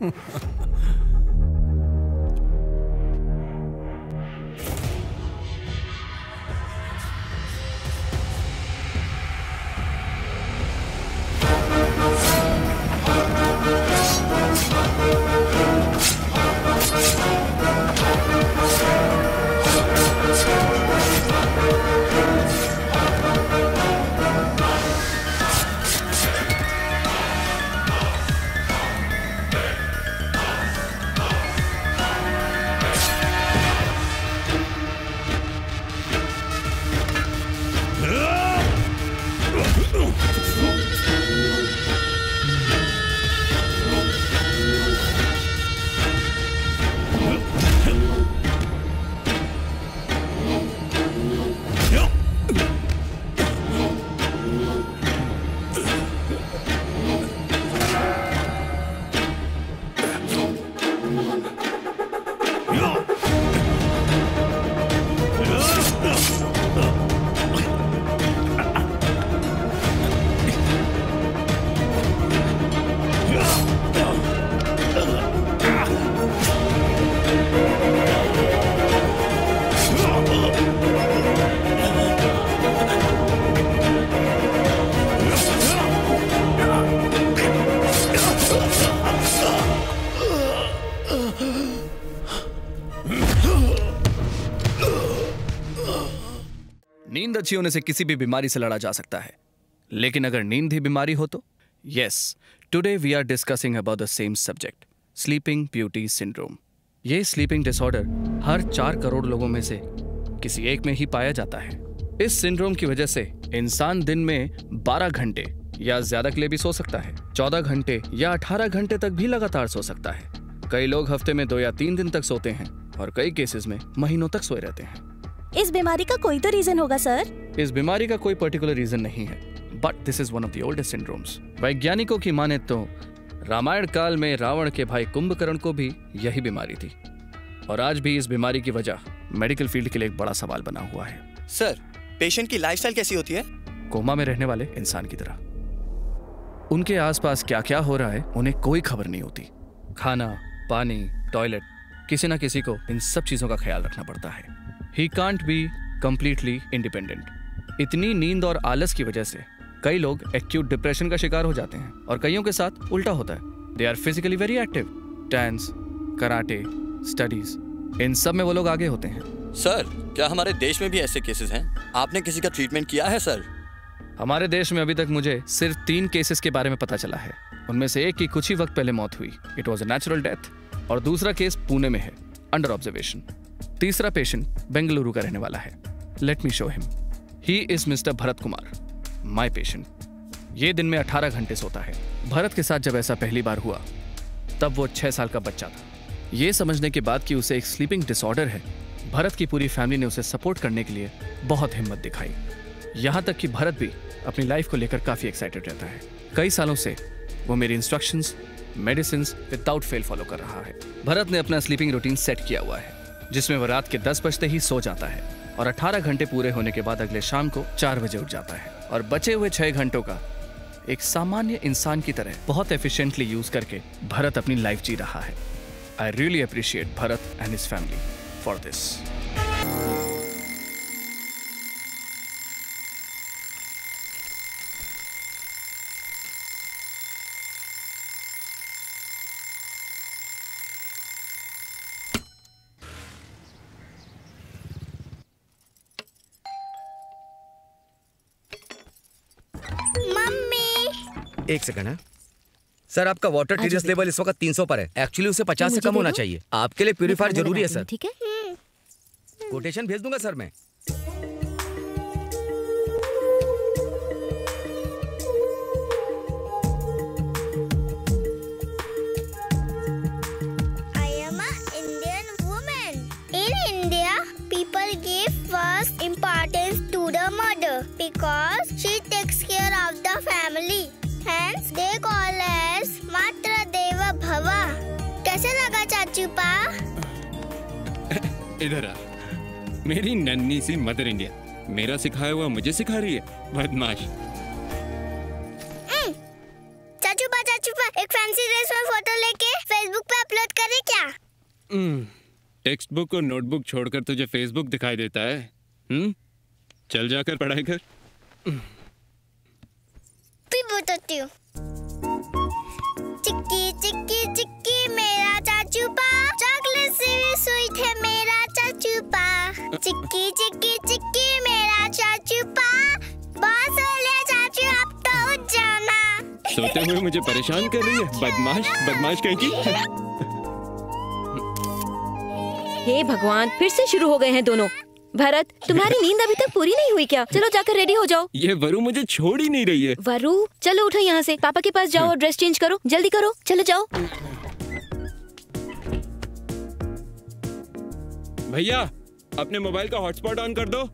नींद अच्छी होने से किसी भी बीमारी से लड़ा जा सकता है, लेकिन अगर नींद ही बीमारी हो तो? Yes, today we are discussing about the same subject, sleeping beauty syndrome. ये स्लीपिंग डिसऑर्डर हर 4 करोड़ लोगों में से किसी एक में ही पाया जाता है। इस सिंड्रोम की वजह से इंसान दिन में 12 घंटे या ज्यादा के लिए भी सो सकता है, 14 घंटे या 18 घंटे तक भी लगातार सो सकता है। कई लोग हफ्ते में 2 या 3 दिन तक सोते हैं और कई केसेस में महीनों तक सोए रहते हैं। इस बीमारी का कोई तो रीजन होगा सर? इस बीमारी का कोई पर्टिकुलर रीजन नहीं है, but this is one of the oldest syndromes. वैज्ञानिकों की माने तो रामायण काल में रावण के भाई कुंभकर्ण को भी यही बीमारी थी, और आज भी इस बीमारी की वजह मेडिकल फील्ड के लिए एक बड़ा सवाल बना हुआ है। सर, पेशेंट की लाइफस्टाइल कैसी होती है? कोमा में रहने वाले इंसान की तरह। उनके आसपास क्या क्या हो रहा है उन्हें कोई खबर नहीं होती। खाना, पानी, टॉयलेट, किसी ना किसी को इन सब चीजों का ख्याल रखना पड़ता है। He can't be completely independent। इतनी नींद और आलस की वजह से कई लोग एक्यूट डिप्रेशन का शिकार हो जाते हैं और कईयों के साथ उल्टा होता है। They are physically very active। Dance, karate, studies, इन सब में वो लोग आगे होते हैं। सर, क्या हमारे देश में भी ऐसे केसेस हैं? आपने किसी का ट्रीटमेंट किया है सर? हमारे देश में अभी तक मुझे सिर्फ 3 केसेस के बारे में पता चला है। उनमें से एक की कुछ ही वक्त पहले मौत हुई, it was a natural death, और दूसरा केस पुणे में है, अंडर ऑब्जर्वेशन। तीसरा पेशेंट बेंगलुरु का रहने वाला है। Let me show him. He is mister Bharat Kumar, my patient. ये दिन में 18 घंटे सोता है। भरत के साथ जब ऐसा पहली बार हुआ तब वो 6 साल का बच्चा था। ये समझने के बाद कि उसे एक स्लीपिंग डिसऑर्डर है, भरत की पूरी फैमिली ने उसे सपोर्ट करने के लिए बहुत हिम्मत दिखाई। यहाँ तक कि भरत भी अपनी लाइफ को लेकर काफी एक्साइटेड रहता है। कई सालों से वो मेरी instructions, medicines without fail follow कर रहा है। भरत ने अपना स्लीपिंग रूटीन सेट किया हुआ है, जिसमें वह रात के 10 बजते ही सो जाता है और 18 घंटे पूरे होने के बाद अगले शाम को 4 बजे उठ जाता है, और बचे हुए 6 घंटों का एक सामान्य इंसान की तरह बहुत एफिशिएंटली यूज करके भरत अपनी लाइफ जी रहा है। I really appreciate Bharat and his family for this. एक सेकंड है सर, आपका वाटर टीडीएस लेवल इस वक्त 300 पर है। एक्चुअली उसे 50 से कम होना चाहिए। आपके लिए प्यूरिफायर जरूरी है सर। ठीक है, कोटेशन भेज दूंगा सर मैं। I am an Indian woman. In India, people give first importance to the mother because she takes care of the family. Hence, they call as Matra Deva Bhava. कैसे लगा चाचू पा? इधर आ। मेरी नन्ही सी मदर इंडिया मेरा सिखाया हुआ मुझे सिखा रही है, बदमाश। चाचू पा एक फैंसी ड्रेस में फोटो लेके फेसबुक अपलोड करे क्या? टेक्स्ट बुक और नोटबुक छोड़कर तुझे फेसबुक दिखाई देता है? चल जाकर पढ़ाई कर। फिर बताती हूँ। चिक्की चिक्की चिक्की मेरा चाचू पा, चॉकलेट से भी स्वीट है मेरा चाचू पा। चिक्की चिक्की चिक्की मेरा चाचू पा, बस हो ले चाचू अब तो उठ जाना। सोते हुए मुझे परेशान कर रही है, बदमाश बदमाश कहीं की। हे भगवान, फिर से शुरू हो गए हैं दोनों। भरत, तुम्हारी नींद अभी तक पूरी नहीं हुई क्या? चलो जाकर रेडी हो जाओ। ये वरु मुझे छोड़ ही नहीं रही है। वरु, चलो उठो यहाँ से, पापा के पास जाओ और ड्रेस चेंज करो, जल्दी करो, चलो जाओ। भैया, अपने मोबाइल का हॉटस्पॉट ऑन कर दो।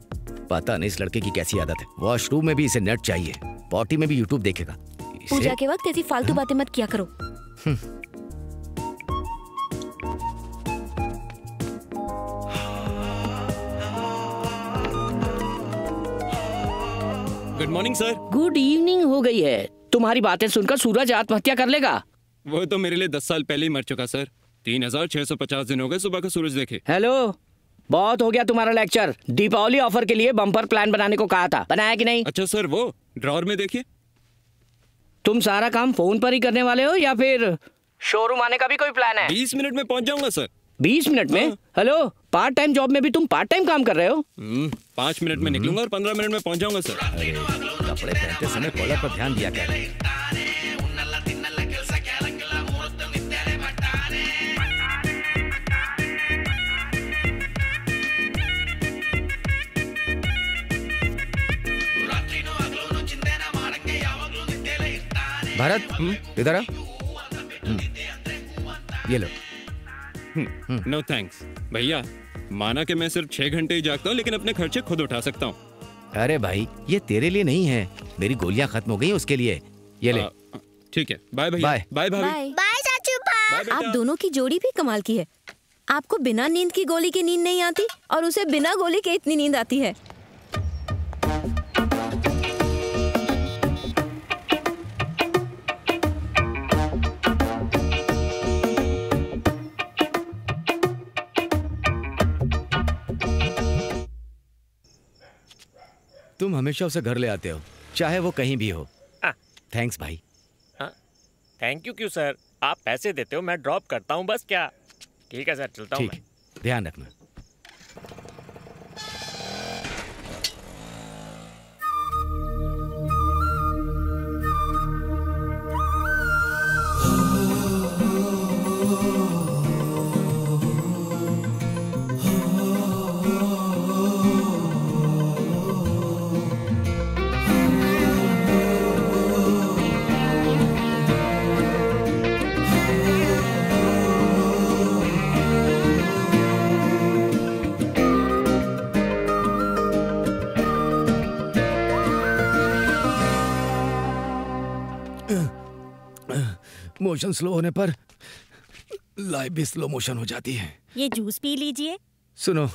पता नहीं इस लड़के की कैसी आदत है, वॉशरूम में भी इसे नेट चाहिए, पॉटी में भी यूट्यूब देखेगा। पूजा के वक्त ऐसी फालतू बातें मत किया करो। Good morning sir. Good evening हो गई है। तुम्हारी बातें सुनकर सूरज आत्महत्या कर लेगा। वो तो मेरे लिए 10 साल पहले ही मर चुका सर। 3650 दिन हो गए सुबह का सूरज देखे। हेलो, बहुत हो गया तुम्हारा लेक्चर। दीपावली ऑफर के लिए बम्पर प्लान बनाने को कहा था, बनाया कि नहीं? अच्छा सर, वो ड्रॉर में देखिए। तुम सारा काम फोन पर ही करने वाले हो या फिर शोरूम आने का भी कोई प्लान है? 20 मिनट में पहुंच जाऊंगा सर। 20 मिनट में? हेलो, पार्ट टाइम जॉब में भी तुम पार्ट टाइम काम कर रहे हो? 5 मिनट में निकलूंगा और 15 मिनट में पहुंच जाऊंगा सर। कपड़े पहनते समय कॉलर पर ध्यान दिया कर। भारत, इधर आ। ये लो। नो थैंक्स भैया, माना कि मैं सिर्फ 6 घंटे ही जागता हूँ, लेकिन अपने खर्चे खुद उठा सकता हूँ। अरे भाई, ये तेरे लिए नहीं है, मेरी गोलियां खत्म हो गई उसके लिए। ये ले। ठीक है, बाय भैया। बाय बाय भाभी। बाय चाचू पा। आप दोनों की जोड़ी भी कमाल की है। आपको बिना नींद की गोली की नींद नहीं आती और उसे बिना गोली के इतनी नींद आती है। तुम हमेशा उसे घर ले आते हो, चाहे वो कहीं भी हो। थैंक्स भाई। थैंक यू क्यों सर? आप पैसे देते हो, मैं ड्रॉप करता हूँ बस। क्या? ठीक है सर, चलता हूँ। ठीक, ध्यान रखना। मोशन स्लो होने पर लाइफ भी स्लो मोशन हो जाती है। ये जूस पी लीजिए। सुनो,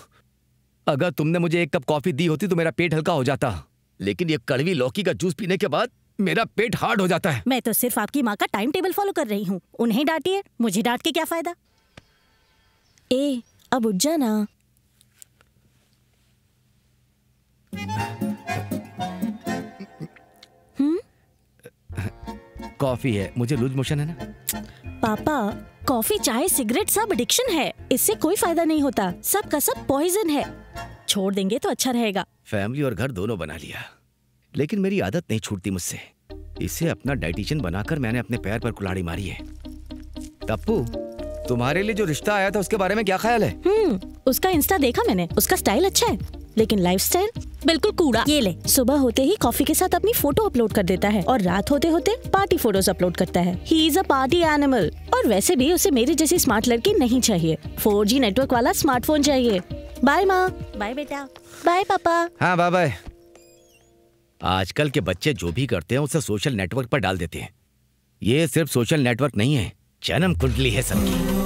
अगर तुमने मुझे 1 कप कॉफी दी होती तो मेरा पेट हल्का हो जाता, लेकिन ये कड़वी लौकी का जूस पीने के बाद मेरा पेट हार्ड हो जाता है। मैं तो सिर्फ आपकी माँ का टाइम टेबल फॉलो कर रही हूँ। उन्हें डांटिए, मुझे डांट के क्या फायदा। ए, अब उठ जाना। कॉफी है, मुझे लूज मोशन है ना। पापा, कॉफी, चाय, सिगरेट सब एडिक्शन है। इससे कोई फायदा नहीं होता। सब का सब पॉइजन है। छोड़ देंगे तो अच्छा रहेगा। फैमिली और घर दोनों बना लिया, लेकिन मेरी आदत नहीं छूटती मुझसे। इसे अपना डाइटिशियन बनाकर मैंने अपने पैर पर कुल्हाड़ी मारी है। टप्पू, तुम्हारे लिए जो रिश्ता आया था उसके बारे में क्या ख्याल है? उसका इंस्टा देखा मैंने। उसका स्टाइल अच्छा है, लेकिन लाइफस्टाइल बिल्कुल कूड़ा। ये ले, सुबह होते ही कॉफी के साथ अपनी फोटो अपलोड कर देता है और रात होते होते पार्टी फोटोज अपलोड करता है। He is a party animal. और वैसे भी उसे मेरी जैसी स्मार्ट लड़की नहीं चाहिए। 4G नेटवर्क वाला स्मार्टफोन चाहिए। बाय माँ। बाय बेटा। बाय पापा। हाँ बाय बाय। आजकल के बच्चे जो भी करते हैं उसे सोशल नेटवर्क पर डाल देते हैं। ये सिर्फ सोशल नेटवर्क नहीं है, जन्म कुंडली है सबकी।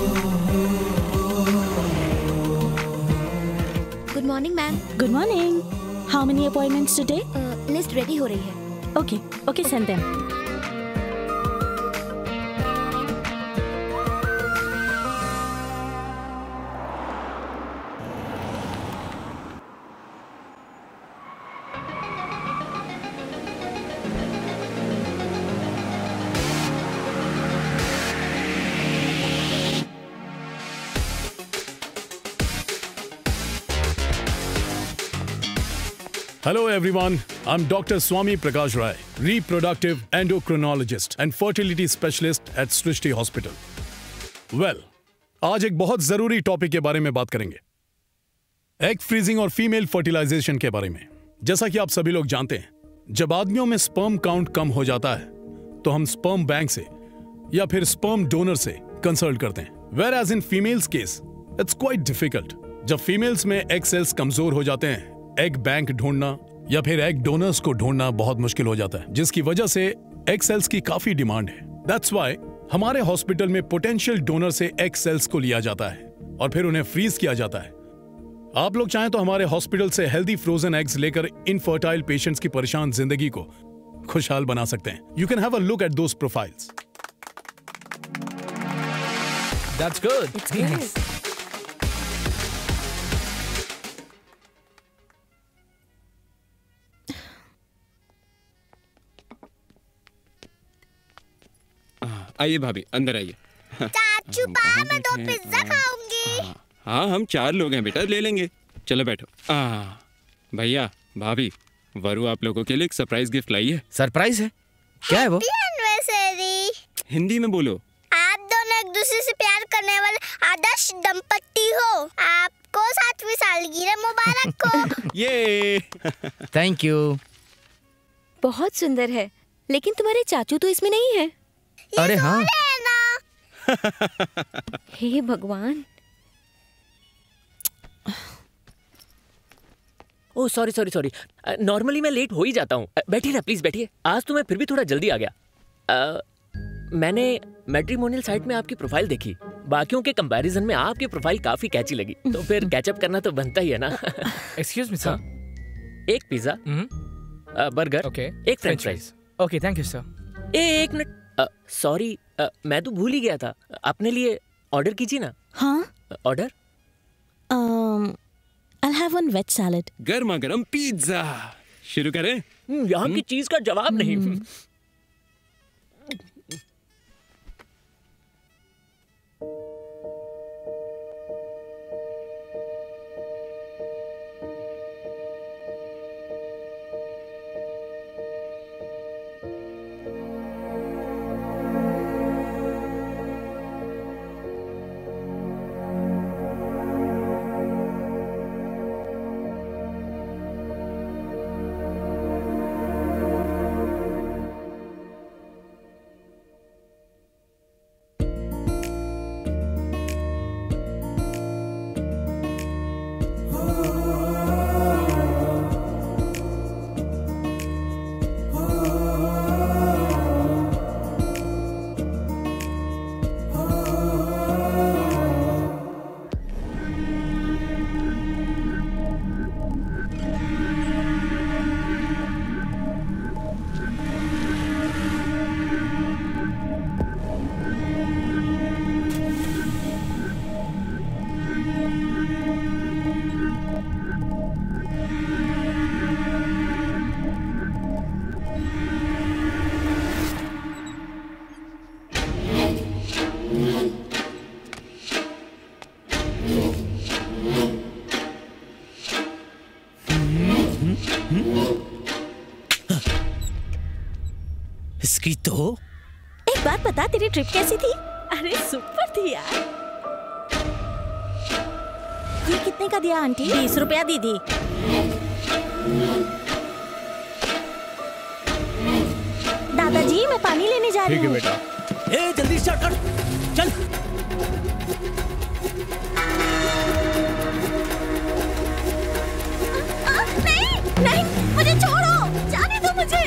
Good morning ma'am. Good morning. How many appointments today? List ready हो रही है। Okay okay, send them. Hello everyone, I'm Dr. Swami Prakash Rai, reproductive endocrinologist and fertility specialist at Srishti Hospital. Well, आज एक बहुत जरूरी topic के बारे में बात करेंगे, एग फ्रीजिंग और फीमेल फर्टिलाइजेशन के बारे में। जैसा कि आप सभी लोग जानते हैं, जब आदमियों में स्पर्म काउंट कम हो जाता है तो हम स्पर्म बैंक से या फिर स्पर्म डोनर से कंसल्ट करते हैं। Whereas in females case, it's quite difficult. जब फीमेल्स में एग सेल्स कमजोर हो जाते हैं, एग बैंक ढूंढना या फिर एग डोनर्स को ढूंढना बहुत मुश्किल हो जाता है, जिसकी वजह से एग सेल्स की काफी डिमांड है। दैट्स व्हाई हमारे हॉस्पिटल में पोटेंशियल डोनर से एग सेल्स को लिया जाता है और फिर उन्हें फ्रीज किया जाता है। आप लोग चाहें तो हमारे हॉस्पिटल से हेल्दी फ्रोजन एग्स लेकर इनफर्टाइल पेशेंट्स की परेशान जिंदगी को खुशहाल बना सकते हैं। You can have a look at those profiles. That's good. It's good. आइए भाभी, अंदर आइए। चाचू पा, मैं 2 पिज्जा खाऊंगी। हाँ, हम 4 लोग हैं बेटा, ले लेंगे। चलो बैठो। भैया, भाभी, वरु आप लोगों के लिए एक सरप्राइज गिफ्ट लाई है। सरप्राइज है? क्या है वो? एनिवर्सरी। हिंदी में बोलो। आप दोनों एक दूसरे से प्यार करने वाले आदर्श दंपति हो। आपको 7वीं सालगिरह मुबारक हो। ये थैंक यू। बहुत सुंदर है, लेकिन तुम्हारे चाचू तो इसमें नहीं है। अरे हाँ। हे भगवान। Oh sorry. नॉर्मली मैं लेट हो ही जाता हूँ। बैठिए ना प्लीज, बैठिए। आज तो मैं फिर भी थोड़ा जल्दी आ गया। मैंने मैट्रिमोनियल साइट में आपकी प्रोफाइल देखी। बाकियों के कंपैरिजन में आपकी प्रोफाइल काफी कैची लगी, तो फिर कैचअप करना तो बनता ही है ना। Excuse me sir. एक पिज्जा, बर्गर, एक French fries. Okay, thank you sir. एक मिनट, सॉरी, मैं तो भूल ही गया था। अपने लिए ऑर्डर कीजिए ना। हाँ, order. I'll have one veg salad. गर्मा गर्म पिज्जा। शुरू करें? यहाँ की चीज का जवाब नहीं। इसकी तो एक बात बता, तेरी ट्रिप कैसी थी? अरे सुपर थी यार। ये कितने का दिया आंटी? 20 रुपया दीदी। दादाजी, मैं पानी लेने जा रही हूँ। ठीक है बेटा। ए जल्दी स्टार्ट कर, चल। नहीं, मुझे छोड़ो, जाने दो मुझे।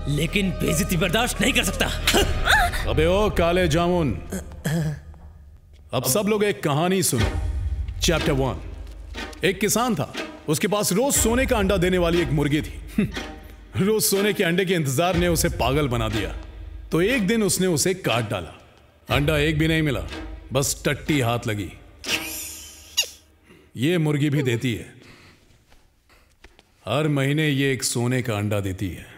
लेकिन बेइज्जती बर्दाश्त नहीं कर सकता। अबे ओ काले जामुन, अब सब लोग एक कहानी सुनो। चैप्टर 1। एक किसान था, उसके पास रोज सोने का अंडा देने वाली एक मुर्गी थी। रोज सोने के अंडे के इंतजार ने उसे पागल बना दिया, तो एक दिन उसने उसे काट डाला। अंडा एक भी नहीं मिला, बस टट्टी हाथ लगी। ये मुर्गी भी देती है, हर महीने ये एक सोने का अंडा देती है।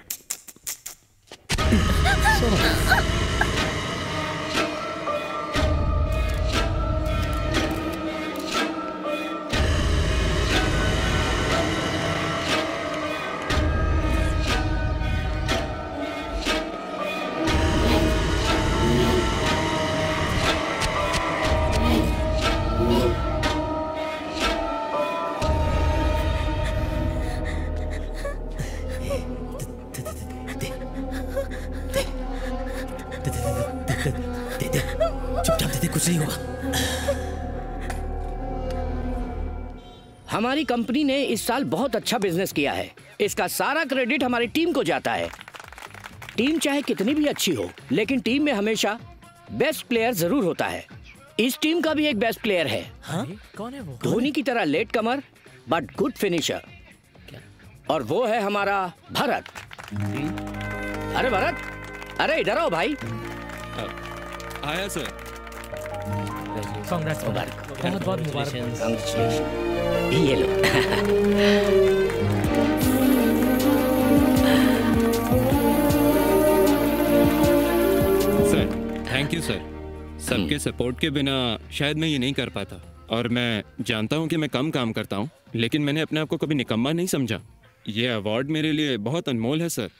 हमारी कंपनी ने इस साल बहुत अच्छा बिजनेस किया है। इसका सारा क्रेडिट हमारी टीम को जाता है। टीम चाहे कितनी भी अच्छी हो, लेकिन टीम में हमेशा बेस्ट प्लेयर जरूर होता है। इस टीम का भी एक बेस्ट प्लेयर है। हाँ? कौन है वो? धोनी की तरह late comer but good finisher, और वो है हमारा भरत। अरे भरत, अरे इधर आओ भाई। आया सर। बहुत बहुत मुबारक। ये लो। Sir thank you sir. सबके सपोर्ट के बिना शायद मैं ये नहीं कर पाता, और मैं जानता हूँ कि मैं कम काम करता हूँ, लेकिन मैंने अपने आप को कभी निकम्मा नहीं समझा। ये अवार्ड मेरे लिए बहुत अनमोल है सर,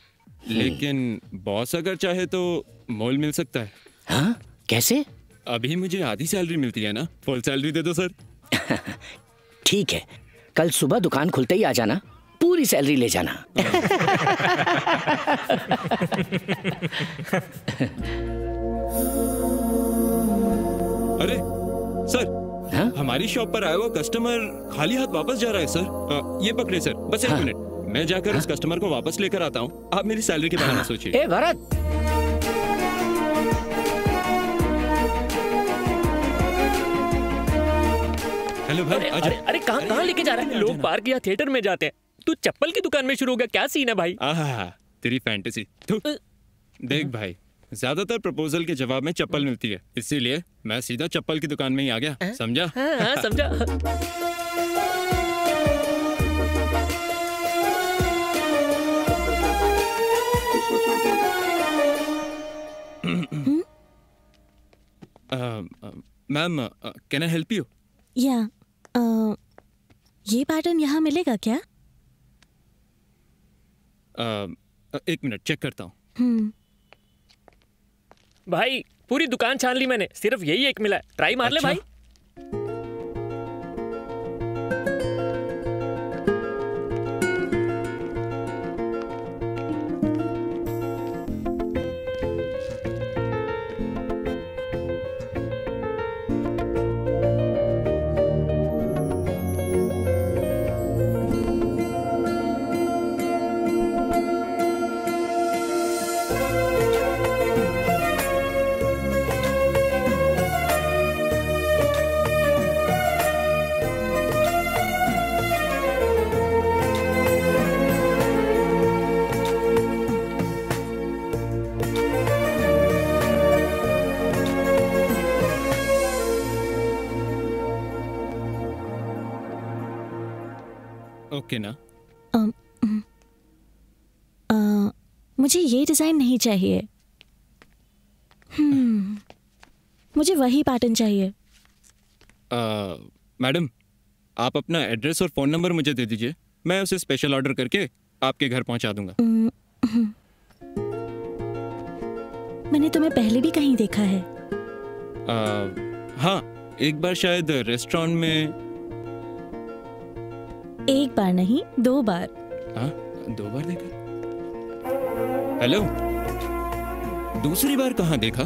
लेकिन बॉस अगर चाहे तो मोल मिल सकता है। हाँ? कैसे? अभी मुझे आधी सैलरी मिलती है ना, फुल सैलरी दे दो सर। ठीक है, कल सुबह दुकान खुलते ही आ जाना, पूरी सैलरी ले जाना। अरे सर, हाँ? हमारी शॉप पर आया हुआ कस्टमर खाली हाथ वापस जा रहा है सर। ये पकड़े सर, बस एक मिनट, मैं जाकर उस कस्टमर को वापस लेकर आता हूँ। आप मेरी सैलरी के बारे में सोचिए। ए भरत, हेलो भाई। अरे कहाँ लेके जा रहा है? लोग पार्क या थिएटर में जाते हैं, तू चप्पल की दुकान में शुरू हो गया, क्या सीन है भाई? तेरी फैंटेसी। देख भाई, ज्यादातर प्रपोजल के जवाब में चप्पल मिलती है, इसीलिए मैं सीधा चप्पल की दुकान में ही आ गया। समझा? हाँ, समझा। Ma'am, can I help you? या ये पैटर्न यहाँ मिलेगा क्या? एक मिनट चेक करता हूँ। भाई पूरी दुकान छान ली मैंने, सिर्फ यही एक मिला है, ट्राई मार ले भाई। ओके ना? मुझे ये डिजाइन नहीं चाहिए। मुझे वही पैटर्न चाहिए। मैडम, आप अपना एड्रेस और फोन नंबर मुझे दे दीजिए, मैं उसे स्पेशल ऑर्डर करके आपके घर पहुंचा दूंगा। मैंने तुम्हें पहले भी कहीं देखा है। हाँ, एक बार शायद रेस्टोरेंट में। एक बार नहीं, 2 बार। हाँ, 2 बार देखा। हेलो, दूसरी बार कहाँ देखा?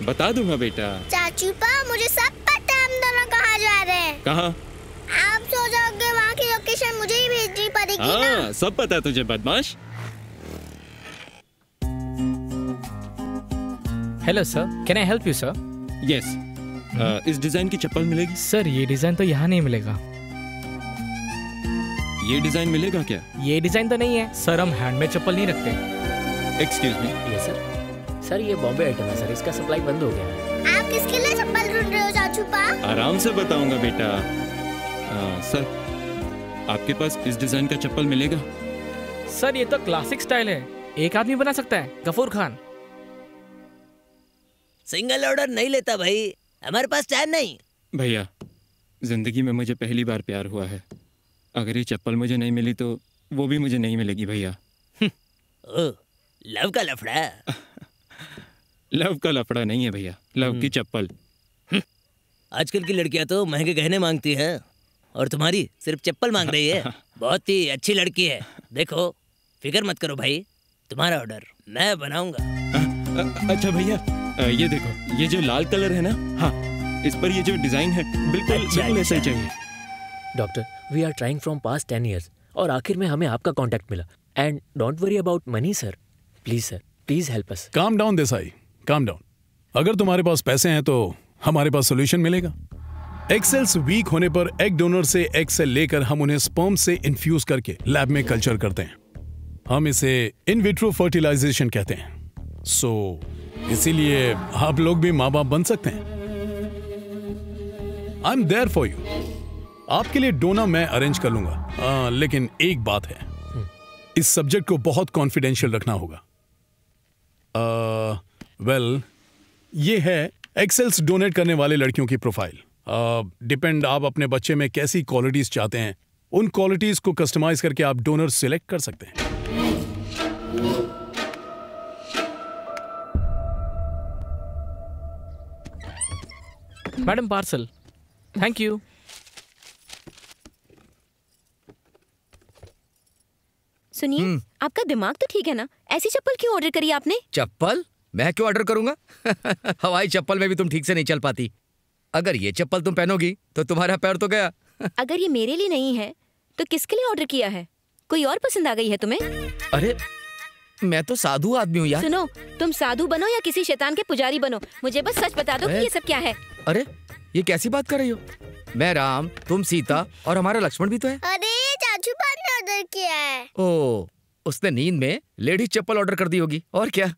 बता दूंगा बेटा। चाचू पा मुझे सब पता है हम दोनों कहाँ जा रहे हैं। कहाँ? आप सो जाओगे, वहाँ की लोकेशन मुझे ही भेजनी पड़ेगी ना। हाँ, सब पता है तुझे बदमाश। Hello sir, can I help you sir? Yes, इस डिजाइन की चप्पल मिलेगी? सर ये डिजाइन तो यहाँ नहीं मिलेगा। ये डिजाइन मिलेगा क्या? ये डिजाइन तो नहीं है सर, हम हैंडमेड चप्पल नहीं रखते। Excuse me. Yes sir. Sir ये बॉम्बे आइटम है सर, इसका सप्लाई बंद हो गया है। आप किसके लिए चप्पल ढूंढ रहे हो चाचू पा? आराम से बताऊंगा बेटा। सर, आपके पास इस डिजाइन का चप्पल मिलेगा? सर ये तो क्लासिक स्टाइल है, एक आदमी बना सकता है, गफूर खान। सिंगल ऑर्डर नहीं लेता भाई, हमारे पास टाइम नहीं। भैया, जिंदगी में मुझे पहली बार प्यार हुआ है। अगर ये चप्पल मुझे नहीं मिली तो वो भी मुझे नहीं मिलेगी भैया। ओह, लव का लफड़ा। लव का लफड़ा नहीं है भैया, लव की चप्पल। आजकल की लड़कियां तो महंगे गहने मांगती हैं और तुम्हारी सिर्फ चप्पल मांग रही है। बहुत ही अच्छी लड़की है। देखो, फिक्र मत करो भाई, तुम्हारा ऑर्डर मैं बनाऊंगा। अच्छा भैया, ये देखो, ये जो लाल कलर है ना, हाँ, इस पर ये जो डिजाइन है बिल्कुल ऐसा ही चाहिए। Doctor, we are trying from past 10 years और आखिर में हमें आपका कांटेक्ट मिला। And don't worry about money sir, please help us. Calm down Desai, calm down. अगर तुम्हारे पास पैसे हैं तो हमारे पास सोल्यूशन मिलेगा। एग सेल्स वीक होने पर एग डोनर से एग सेल लेकर हम उन्हें स्पर्म से इन्फ्यूज करके लैब में कल्चर करते हैं। हम इसे इन विट्रो फर्टिलाइजेशन कहते हैं। सो इसीलिए आप लोग भी माँ बाप बन सकते हैं। I am there for you. आपके लिए डोना मैं अरेंज कर लूंगा, लेकिन एक बात है, इस सब्जेक्ट को बहुत कॉन्फिडेंशियल रखना होगा। वेल, ये है एक्सेल्स डोनेट करने वाले लड़कियों की प्रोफाइल। डिपेंड आप अपने बच्चे में कैसी क्वालिटीज चाहते हैं, उन क्वालिटीज को कस्टमाइज करके आप डोनर सिलेक्ट कर सकते हैं। Madam parcel. Thank you. सुनिए, आपका दिमाग तो ठीक है ना? ऐसी चप्पल क्यों ऑर्डर करी आपने? चप्पल मैं क्यों ऑर्डर करूंगा? हवाई चप्पल में भी तुम ठीक से नहीं चल पाती। अगर ये चप्पल तुम पहनोगी तो तुम्हारा पैर तो गया। अगर ये मेरे लिए नहीं है तो किसके लिए ऑर्डर किया है? कोई और पसंद आ गई है तुम्हें? अरे मैं तो साधु आदमी हूँ यार। सुनो, तुम साधु बनो या किसी शैतान के पुजारी बनो, मुझे बस सच बता दो कि ये सब क्या है। अरे ये कैसी बात कर रही हो? मैं राम, तुम सीता और हमारा लक्ष्मण भी तो है। अरे चाचू पान ने ऑर्डर किया है। ओ, उसने नींद में लेडीज चप्पल ऑर्डर कर दी होगी, और क्या।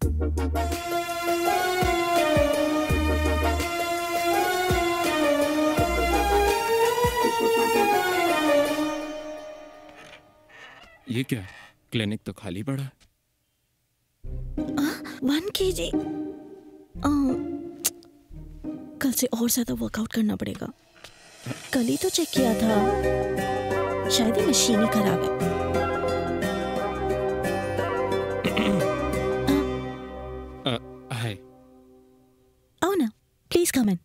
ये क्या, क्लिनिक तो खाली पड़ा है। 1 kg। कल से और ज्यादा वर्कआउट करना पड़ेगा। कल ही तो चेक किया था, शायद ये मशीन ही खराब है। हाय। आओ ना, प्लीज कम इन।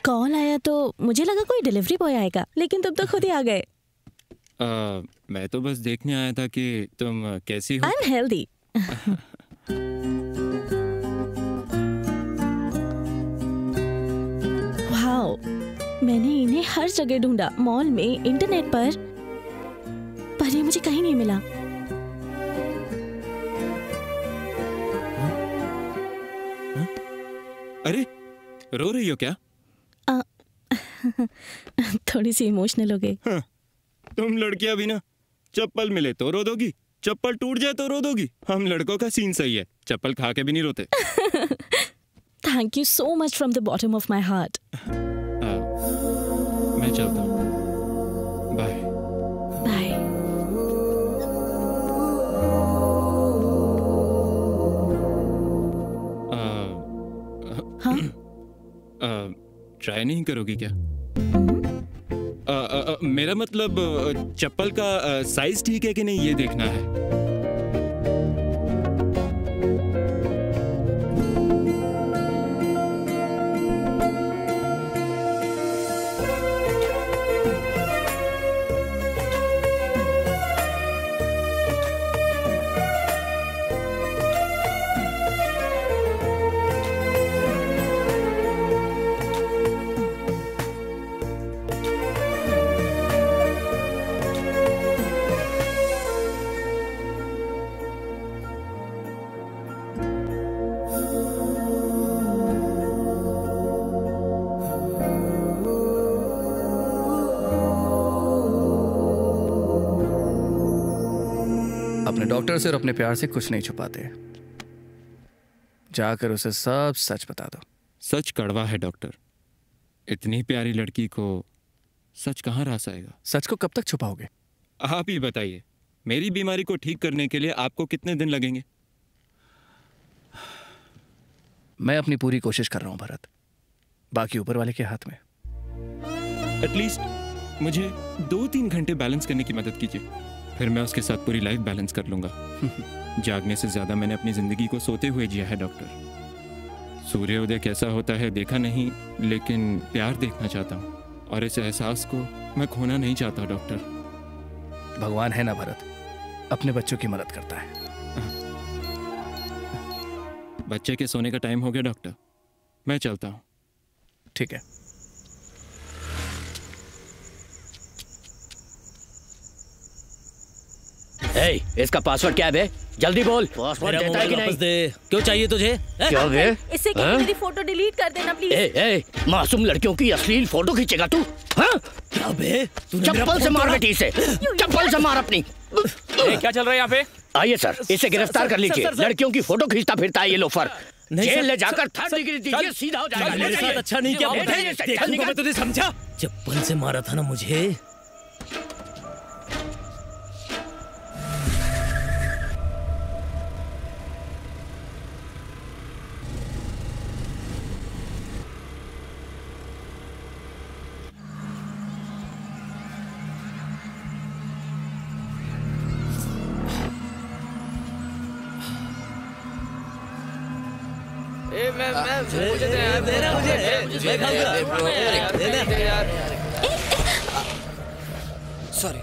कॉल आया तो मुझे लगा कोई डिलीवरी बॉय आएगा, लेकिन तुम तो खुद ही आ गए। मैं तो बस देखने आया था कि तुम कैसी हो। I am healthy. वाओ, मैंने इन्हें हर जगह ढूंढा, मॉल में, इंटरनेट पर ये मुझे कहीं नहीं मिला। अरे रो रही हो क्या? थोड़ी सी इमोशनल हो गई। तुम लड़कियां भी ना, चप्पल मिले तो रो दोगी, चप्पल टूट जाए तो रो दोगी। हम लड़कों का सीन सही है, चप्पल खा के भी नहीं रोते। Thank you so much from the bottom of my heart. मैं चलता हूँ, बाय बाय। हाँ? ट्राई नहीं करोगी क्या? मेरा मतलब चप्पल का साइज ठीक है कि नहीं ये देखना है। अपने डॉक्टर से और अपने प्यार से कुछ नहीं छुपाते। जाकर उसे सब सच बता दो। सच कड़वा है डॉक्टर। इतनी प्यारी लड़की को सच कहाँ रास आएगा? सच को कब तक छुपाओगे? आप ही बताइए, मेरी बीमारी को ठीक करने के लिए आपको कितने दिन लगेंगे? मैं अपनी पूरी कोशिश कर रहा हूं भरत, बाकी ऊपर वाले के हाथ में। एटलीस्ट मुझे 2-3 घंटे बैलेंस करने की मदद कीजिए, फिर मैं उसके साथ पूरी लाइफ बैलेंस कर लूंगा। जागने से ज्यादा मैंने अपनी जिंदगी को सोते हुए जिया है डॉक्टर। सूर्योदय कैसा होता है देखा नहीं, लेकिन प्यार देखना चाहता हूँ और इस एहसास को मैं खोना नहीं चाहता डॉक्टर। भगवान है ना भरत, अपने बच्चों की मदद करता है। बच्चे के सोने का टाइम हो गया डॉक्टर, मैं चलता हूँ। ठीक है। Hey, इसका पासवर्ड क्या है बे? जल्दी बोल। पासवर्ड देता है कि नहीं? क्यों चाहिए तुझे? क्या बे? इससे क्या मेरी फोटो डिलीट कर देना प्लीज। ए, मासूम लड़कियों की अश्लील फोटो खींचेगा तू? हाँ? क्या बे? चप्पल से मार बेटी से, चप्पल से मार अपनी। क्या चल रहा है यहाँ पे? आइए सर, इसे गिरफ्तार कर लीजिए। लड़कियों की फोटो खींचता फिरता है ये लोफर। जेल ले जाकर 3rd डिग्री दीजिए, सीधा हो जाएगा। मेरे साथ अच्छा नहीं किया, देखूंगा मैं तुझे, समझा? चप्पल से मारा था ना मुझे।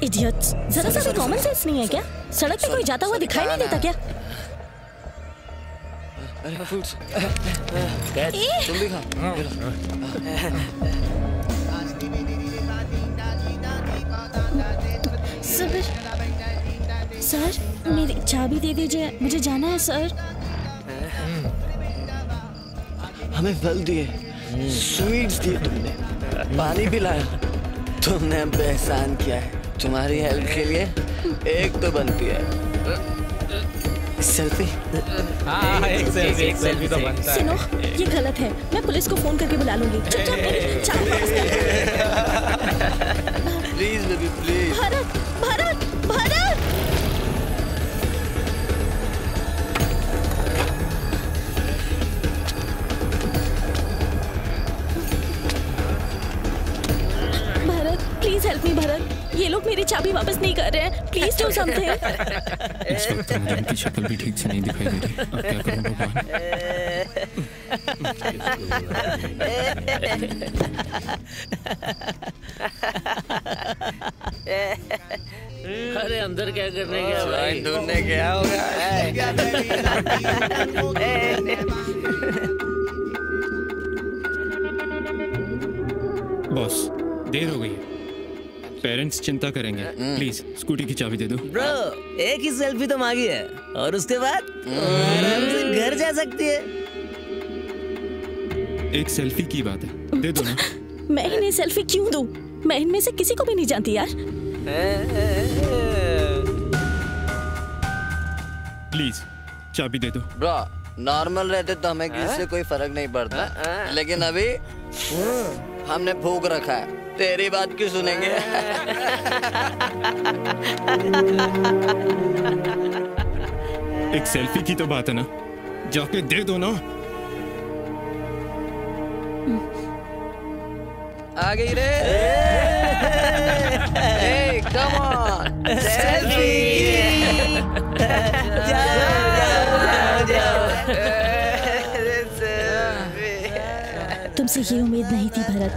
इडियट्स, जरा सा भी कॉमन सेंस नहीं है क्या? सड़क पे कोई जाता हुआ दिखाई नहीं देता क्या? तुम भी खा। सर, मेरी चाबी दे दीजिए, मुझे जाना है सर। हमें फल दिए, स्वीट्स दिए, तुमने पानी पिलाया, तुमने हम पे एहसान किया है। तुम्हारी हेल्प के लिए एक तो बनती है सेल्फी। हाँ, एक सेल्फी तो बनता है। सुनो, ये गलत है, मैं पुलिस को फोन करके बुला लूंगी। चुपचाप मेरी चाबी वापस कर। Please baby please. Bharat, Bharat, Bharat. Please help me Bharat, ये लोग मेरी चाबी वापस नहीं कर रहे हैं। Please do something. इस वक्त मुझे उनकी शक्ल भी ठीक से नहीं दिखाई दे रही। अब क्या करूं भगवान? अरे अंदर क्या करने गया भाई? ढूंढने गया होगा। बॉस, देर हो गई, पेरेंट्स चिंता करेंगे। प्लीज स्कूटी की चाबी दे दो। ब्रो, एक ही सेल्फी तो मांगी है और उसके बाद आराम से घर जा सकती है। एक सेल्फी की बात है, दे दो ना। मैं इन्हें सेल्फी क्यों दूं? मैं इनमें से किसी को भी नहीं जानती यार। प्लीज चाबी दे दो। ब्रो, नॉर्मल रहते तो हमें किसी से कोई फर्क नहीं पड़ता, लेकिन अभी हमने भूख रखा है, तेरी बात क्यों सुनेंगे? एक सेल्फी की तो बात है ना, जाके दे दो ना। आ गई रे। Hey, come on, selfie। तुमसे ये उम्मीद नहीं थी भरत।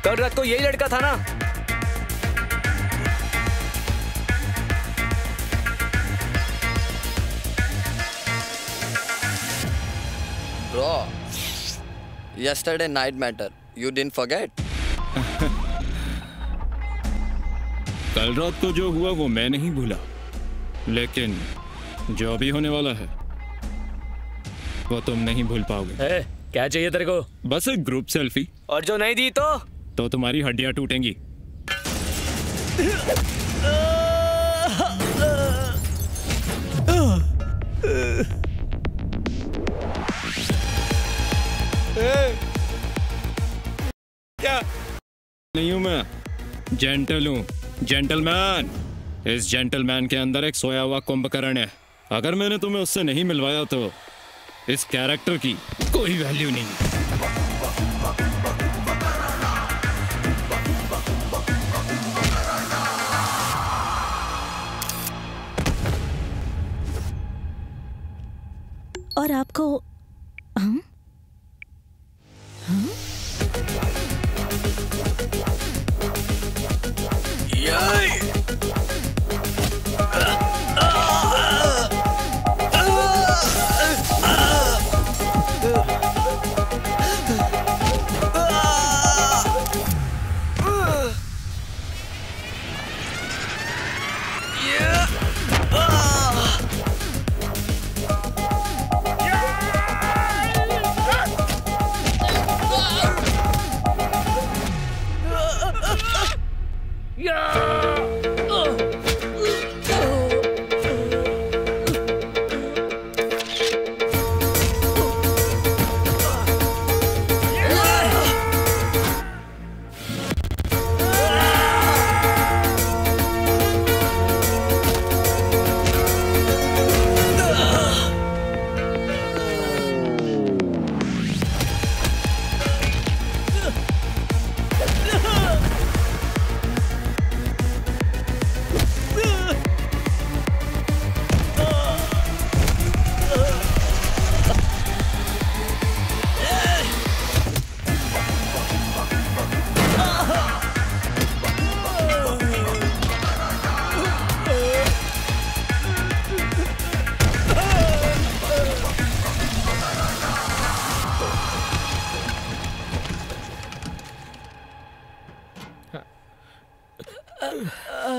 कल रात को यही लड़का था ना? Bro, yesterday night matter. You didn't forget? कल रात को जो हुआ वो मैं नहीं भूला, लेकिन जो अभी होने वाला है वो तुम नहीं भूल पाओगे। क्या चाहिए तेरे को? बस एक ग्रुप सेल्फी। और जो नहीं दी तो तुम्हारी हड्डियां टूटेंगी। क्या? नहीं हूं मैं, जेंटल हूं, जेंटलमैन। इस जेंटलमैन के अंदर एक सोया हुआ कुंभकर्ण है। अगर मैंने तुम्हें उससे नहीं मिलवाया तो इस कैरेक्टर की कोई वैल्यू नहीं। और आपको हम? हम?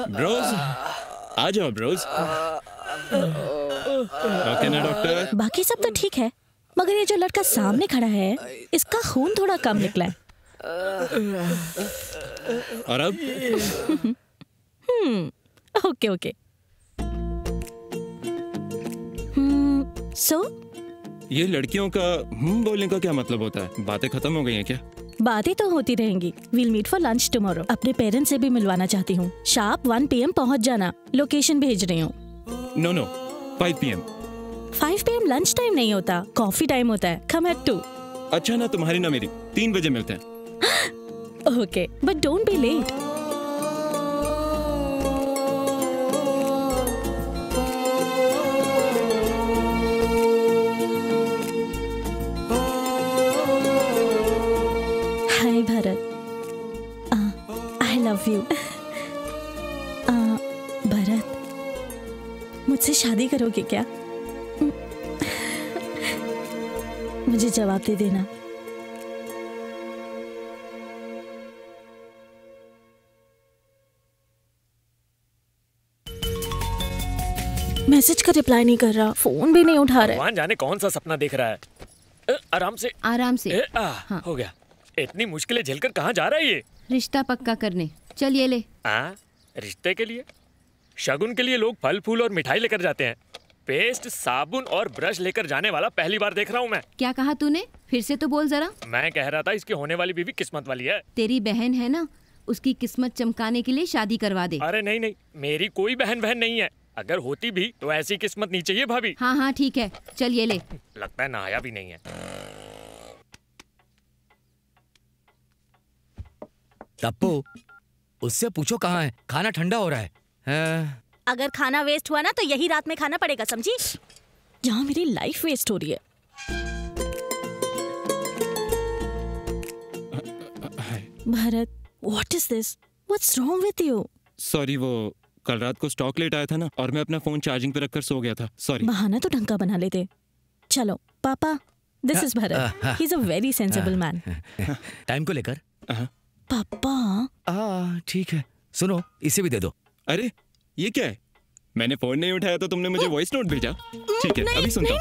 ब्रोज, आ जाओ ब्रोज। ओके ना डॉक्टर? बाकी सब तो ठीक है, मगर ये जो लड़का सामने खड़ा है इसका खून थोड़ा कम निकला है। और अब? Okay okay. सो ये लड़कियों का बोलने का क्या मतलब होता है? बातें खत्म हो गई हैं क्या? बातें तो होती रहेंगी। We'll meet for lunch tomorrow. अपने पेरेंट्स से भी मिलवाना चाहती हूँ। शार्प 1 PM पहुँच जाना। लोकेशन भेज रही हूँ। No 5 PM। 5 PM lunch time नहीं होता, कॉफी टाइम होता है। Come at 2। अच्छा ना तुम्हारी ना मेरी, 3 बजे मिलते हैं। Okay, but don't be late. Hi Bharat, I love you. Bharat, मुझसे शादी करोगे क्या? मुझे जवाब दे देना। मैसेज का रिप्लाई नहीं कर रहा, फोन भी नहीं उठा रहा है। भगवान जाने कौन सा सपना देख रहा है। आराम से आराम से। हाँ। हो गया। इतनी मुश्किलें झेलकर कहाँ जा रहा है ये? रिश्ता पक्का करने। चल ये ले। रिश्ते के लिए? शगुन के लिए लोग फल फूल और मिठाई लेकर जाते हैं। पेस्ट, साबुन और ब्रश लेकर जाने वाला पहली बार देख रहा हूँ मैं। क्या कहा तूने? फिर से तो बोल जरा। मैं कह रहा था इसकी होने वाली बीवी किस्मत वाली है। तेरी बहन है ना, उसकी किस्मत चमकाने के लिए शादी करवा दे। अरे नहीं, मेरी कोई बहन नहीं है। अगर होती भी तो ऐसी किस्मत नहीं चाहिए भाभी। हाँ ठीक है, चल ये ले। लगता है नहाया भी नहीं है। टप्पू, उससे पूछो कहाँ है, खाना ठंडा हो रहा है। अगर खाना वेस्ट हुआ ना तो यही रात में खाना पड़ेगा, समझी? यहाँ मेरी लाइफ वेस्ट हो रही है। Bharat, What is this? What's wrong with you? Sorry, वो कल रात को स्टॉक लेट आया था ना, और मैं अपना फोन चार्जिंग पे रखकर सो गया था। सॉरी। बहाना तो ढंग का बना लेते। चलो पापा, this is Bharat, he is a very sensible man. Time को लेकर पापा। ठीक है, सुनो इसे भी दे दो। अरे ये क्या है? मैंने फोन नहीं उठाया तो तुमने मुझे वॉइस नोट भेजा। ठीक है, अभी सुनता हूँ।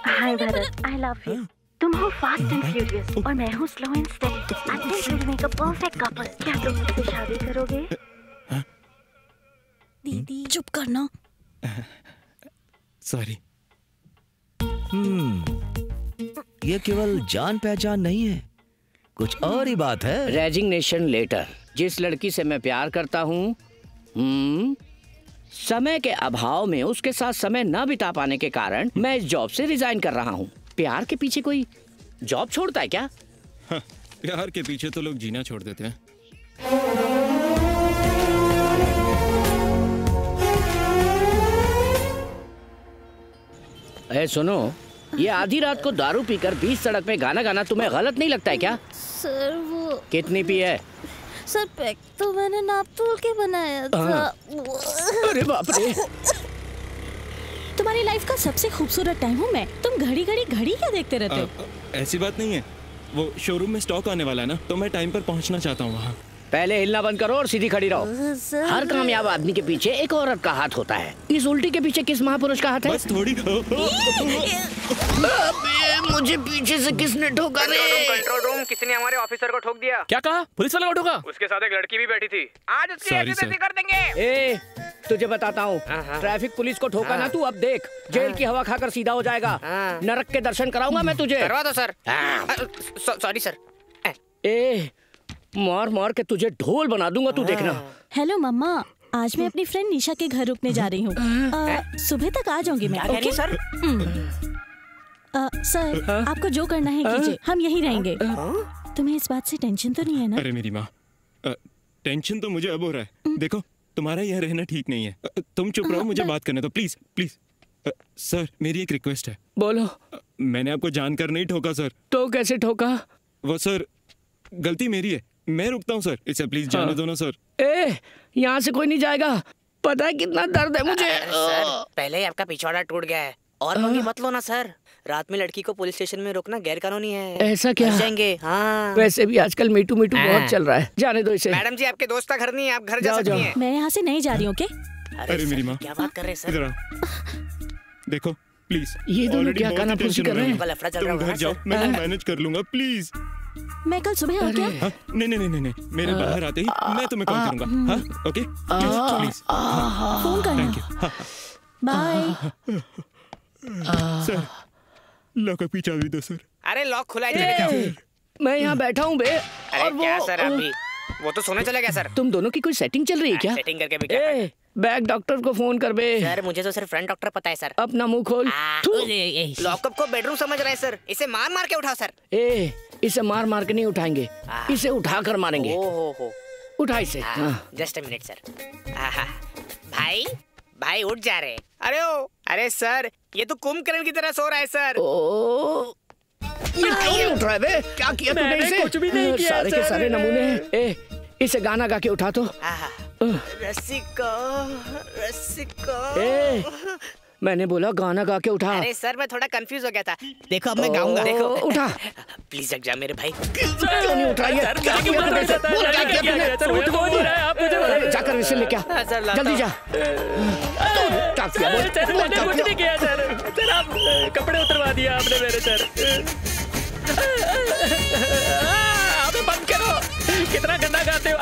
हाय भरत, आई लव यू। तुम हो फास्ट एंड फ्यूरियस और मैं हूँ slow and steady. I think will make a perfect couple. क्या तुम मुझसे शादी करोगे? दीदी चुप करना। सॉरी। ये केवल जान पहचान नहीं है, कुछ और ही बात है। Resignation letter. जिस लड़की से मैं प्यार करता हूँ, समय के अभाव में उसके साथ समय न बिता पाने के कारण मैं इस जॉब से रिजाइन कर रहा हूँ। प्यार के पीछे कोई जॉब छोड़ता है क्या? हाँ, प्यार के पीछे तो लोग जीना छोड़ देते हैं। सुनो, ये आधी रात को दारू पीकर बीच सड़क पे गाना गाना तुम्हें गलत नहीं लगता है क्या? सर वो कितनी पी है? सर पैक तो मैंने नाप तोल के बनाया था। अरे बाप रे। तुम्हारी लाइफ का सबसे खूबसूरत टाइम हूँ मैं। तुम घड़ी घड़ी घड़ी क्या देखते रहते हो? ऐसी बात नहीं है, वो शोरूम में स्टॉक आने वाला है ना, तो मैं टाइम पर पहुँचना चाहता हूँ वहाँ। पहले हिलना बंद करो और सीधी खड़ी रहो। हर कामयाब आदमी के पीछे एक औरत का हाथ होता है। इस उल्टी के पीछे किस महापुरुष का हाथ है? बस थोड़ी। मुझे पीछे से किसने ठोका रे? कंट्रोल रूम, किसी ने हमारे ऑफिसर को ठोक दिया। क्या कहा? पुलिस वाला को ठोका? उसके साथ एक लड़की भी बैठी थी। आज उसकी ऐसी कर देंगे। ए, तुझे बताता हूँ, ट्रैफिक पुलिस को ठोका ना तू, अब देख जेल की हवा खाकर सीधा हो जाएगा। नरक के दर्शन कराऊंगा मैं तुझे। करवा दो सर। Sorry sir. ए, मार मार के तुझे ढोल बना दूंगा, तू देखना। हेलो मम्मा, आज मैं अपनी फ्रेंड निशा के घर रुकने जा रही हूँ। सुबह तक आ जाऊंगी मैं। Okay sir? सर, आपको जो करना है कीजिए, हम यहीं रहेंगे। तुम्हें इस बात से टेंशन तो नहीं है ना? अरे मेरी माँ, टेंशन तो मुझे अब हो रहा है। देखो, तुम्हारा यह रहना ठीक नहीं है। तुम चुप रहो, मुझे बात करने दो प्लीज प्लीज। सर, मेरी एक रिक्वेस्ट है। बोलो। मैंने आपको जानकर नहीं ठोका सर। तो कैसे ठोका? वो सर, गलती मेरी है, मैं रुकता हूँ सर, इसे प्लीज जाने दो ना सर। ए, यहाँ से कोई नहीं जाएगा, पता है कितना दर्द है मुझे। सर, पहले ही आपका पिछवाड़ा टूट गया है और पंगे मत लो ना सर। रात में लड़की को पुलिस स्टेशन में रोकना गैर कानूनी है। ऐसा क्या? जाएंगे। हाँ। वैसे भी आजकल मीटू मीटू बहुत चल रहा है, जाने दो इसे। मैडम जी, आपके दोस्त का घर नहीं है, आप घर जा सकती हैं। मैं यहाँ से नहीं जा रही हूँ। अरे मेरी माँ, क्या बात कर रहे हैं सर? इधर आओ, देखो प्लीज। ये दोनों क्या कानाफूसी कर रहे हैं? तुम घर जाओ, मैं मैनेज कर लूंगा प्लीज। मैं कल सुबह आ गया। हाँ, नहीं, मेरे बाहर आते ही मैं तुम्हें कॉल करूंगा। हाँ, ओके, प्लीज फोन करना। Thank you. Bye. Sir, lock up चाबी भी दो सर। अरे लॉक खुला है। मैं यहाँ बैठा हूँ बे। अरे क्या सर, अभी वो तो सोने चला गया सर। तुम दोनों की कोई सेटिंग चल रही है क्या? सेटिंग करके भी क्या? बैग डॉक्टर को फोन कर बे। सर, मुझे तो सिर्फ फ्रंट डॉक्टर पता है सर। अपना मुंह खोल। लॉकअप को बेडरूम समझ रहे हैं सर, इसे मार मार के उठाओ सर। ए, इसे मार मार के नहीं उठाएंगे, इसे उठा कर मारेंगे। ओहो, उठा इसे। Just a minute sir. भाई उठ जा रहे। अरे सर, ये तो कुंभकर्ण की तरह सो रहा है सर। ये क्यों नहीं उठ रहा है बे? क्या किया तूने इसे? कुछ भी नहीं किया सारे के सारे नमूने हैं। ए, इसे गाना गा के उठा तो। रसिको। ए, मैंने बोला गाना गा के उठा। अरे सर, मैं थोड़ा कंफ्यूज हो गया था। देखो अब मैं गाऊंगा। देखो उठा। प्लीज जग जा मेरे भाई। क्यों नहीं उठ रहा है? क्या किया तूने? जाकर इसे लेके आ, जल्दी जा। कुछ नहीं किया सर। सर, आप कपड़े उतरवा दिया आपने मेरे सर। आप बंद करो, कितना गंदा गाते हो।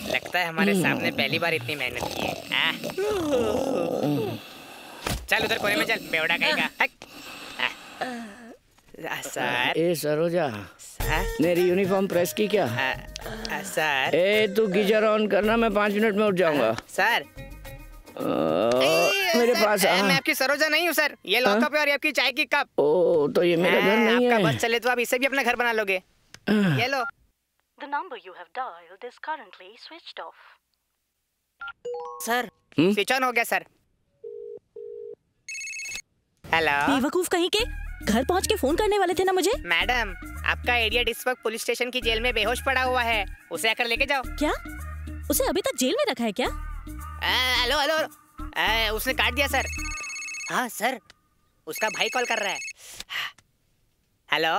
लगता है हमारे सामने पहली बार इतनी मेहनत की है। चल उधर कोने में चल, बेवड़ा कहीं का। सर। ए सरोजा, मेरी यूनिफॉर्म प्रेस की क्या? सर। ए, तू गीजर ऑन करना, मैं 5 मिनट में उठ जाऊंगा। सर, मेरे पास मैं आपकी सरोजा नहीं हूँ सर। ये लॉकअप है और ये आपकी चाय की कप। ओ, तो ये मेरा घर नहीं है। आपका बस चले तो आप इसे भी अपना घर बना लोगे। ये लो। The number you have dialed is currently switched off. Sir switch on हो गया सर। हेलो। बेवकूफ कहीं के, घर पहुंच के फोन करने वाले थे ना मुझे। मैडम, आपका इडियट इस वक्त पुलिस स्टेशन की जेल में बेहोश पड़ा हुआ है, उसे आकर लेके जाओ। क्या? उसे अभी तक जेल में रखा है क्या? हेलो हेलो, उसने काट दिया सर। हाँ सर, उसका भाई कॉल कर रहा है। हेलो।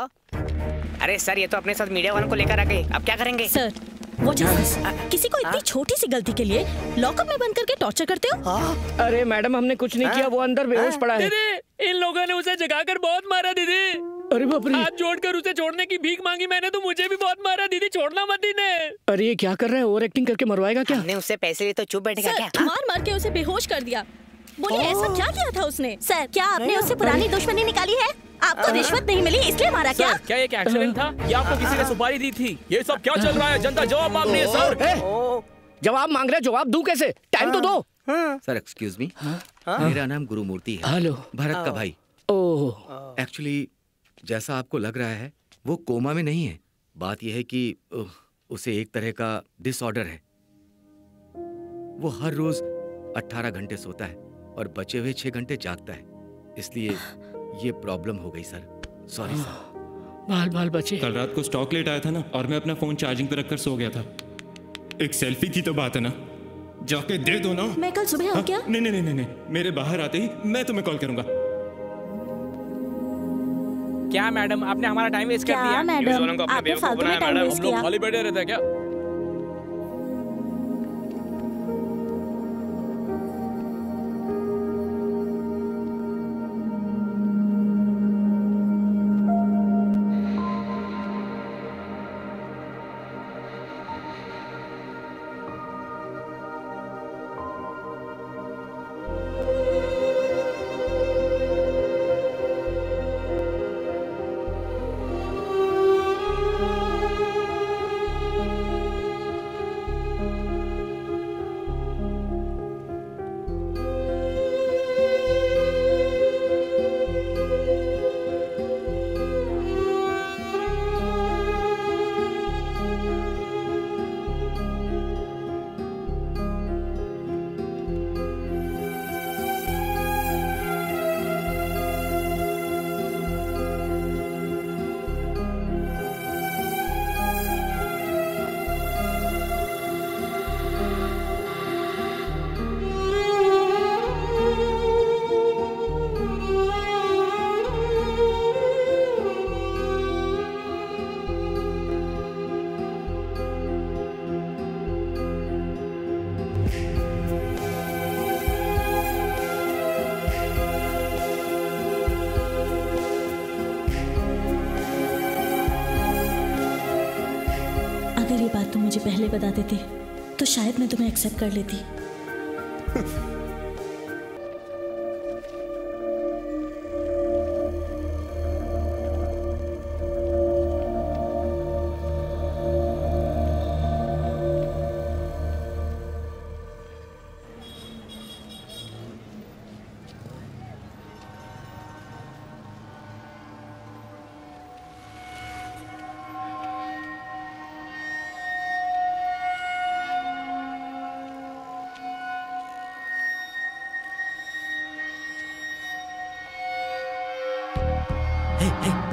अरे सर, ये तो अपने साथ मीडिया वालों को लेकर आ गए, अब क्या करेंगे? Sir, what is this? किसी को इतनी छोटी सी गलती के लिए लॉकअप में बंद करके टॉर्चर करते हो? अरे मैडम, हमने कुछ नहीं किया, वो अंदर बेहोश पड़ा है। दीदी, इन लोगों ने उसे जगाकर बहुत मारा दीदी। अरे बाप रे। हाथ जोड़कर उसे छोड़ने की भीख मांगी मैंने, तो मुझे भी बहुत मारा दीदी, छोड़ना मत इन्हें। अरे ये क्या कर रहा है, ओवर एक्टिंग करके मरवाएगा क्या? हमने उससे पैसे लिए तो चुप बैठेगा क्या? मार के उसे बेहोश कर दिया। बोलिए ऐसा क्या किया था उसने? सर, क्या आपने उससे पुरानी दुश्मनी निकाली है? आपको रिश्वत नहीं मिली इसलिए मारा क्या? सर, क्या एक एक्सीडेंट था या आपको किसी ने सुपारी दी थी? ये सब क्या चल रहा है? जनता जवाब मांग रही है सर। जवाब मांग रहे, जवाब दूं कैसे? टाइम तो दो। सर एक्सक्यूज मी, मेरा नाम गुरुमूर्ति है। हेलो। भरत का भाई। ओह। एक्चुअली जैसा आपको लग रहा है वो कोमा में नहीं है। बात यह है कि उसे एक तरह का डिसऑर्डर है। वो हर रोज 18 घंटे सोता है और बचे हुए 6 घंटे जागता है, इसलिए ये प्रॉब्लम हो गई सर। Sorry sir. बाल बचे। कल रात को स्टॉक लेट आया था ना, और मैं अपना फोन चार्जिंग पे रखकर सो गया था। एक सेल्फी की तो बात है ना, जाके दे दो ना। मैं कल सुबह आऊं क्या? नहीं, मेरे बाहर आते ही मैं तुम्हें कॉल करूंगा। क्या मैडम, आपने हमारा टाइम वेस्ट कर दिया। क्या मैडम, आपने फालतू में टाइम वेस्ट किया। हम लोग खाली बैठे रहते हैं क्या? अगर ये बात तुम मुझे पहले बता देते तो शायद मैं तुम्हें एक्सेप्ट कर लेती।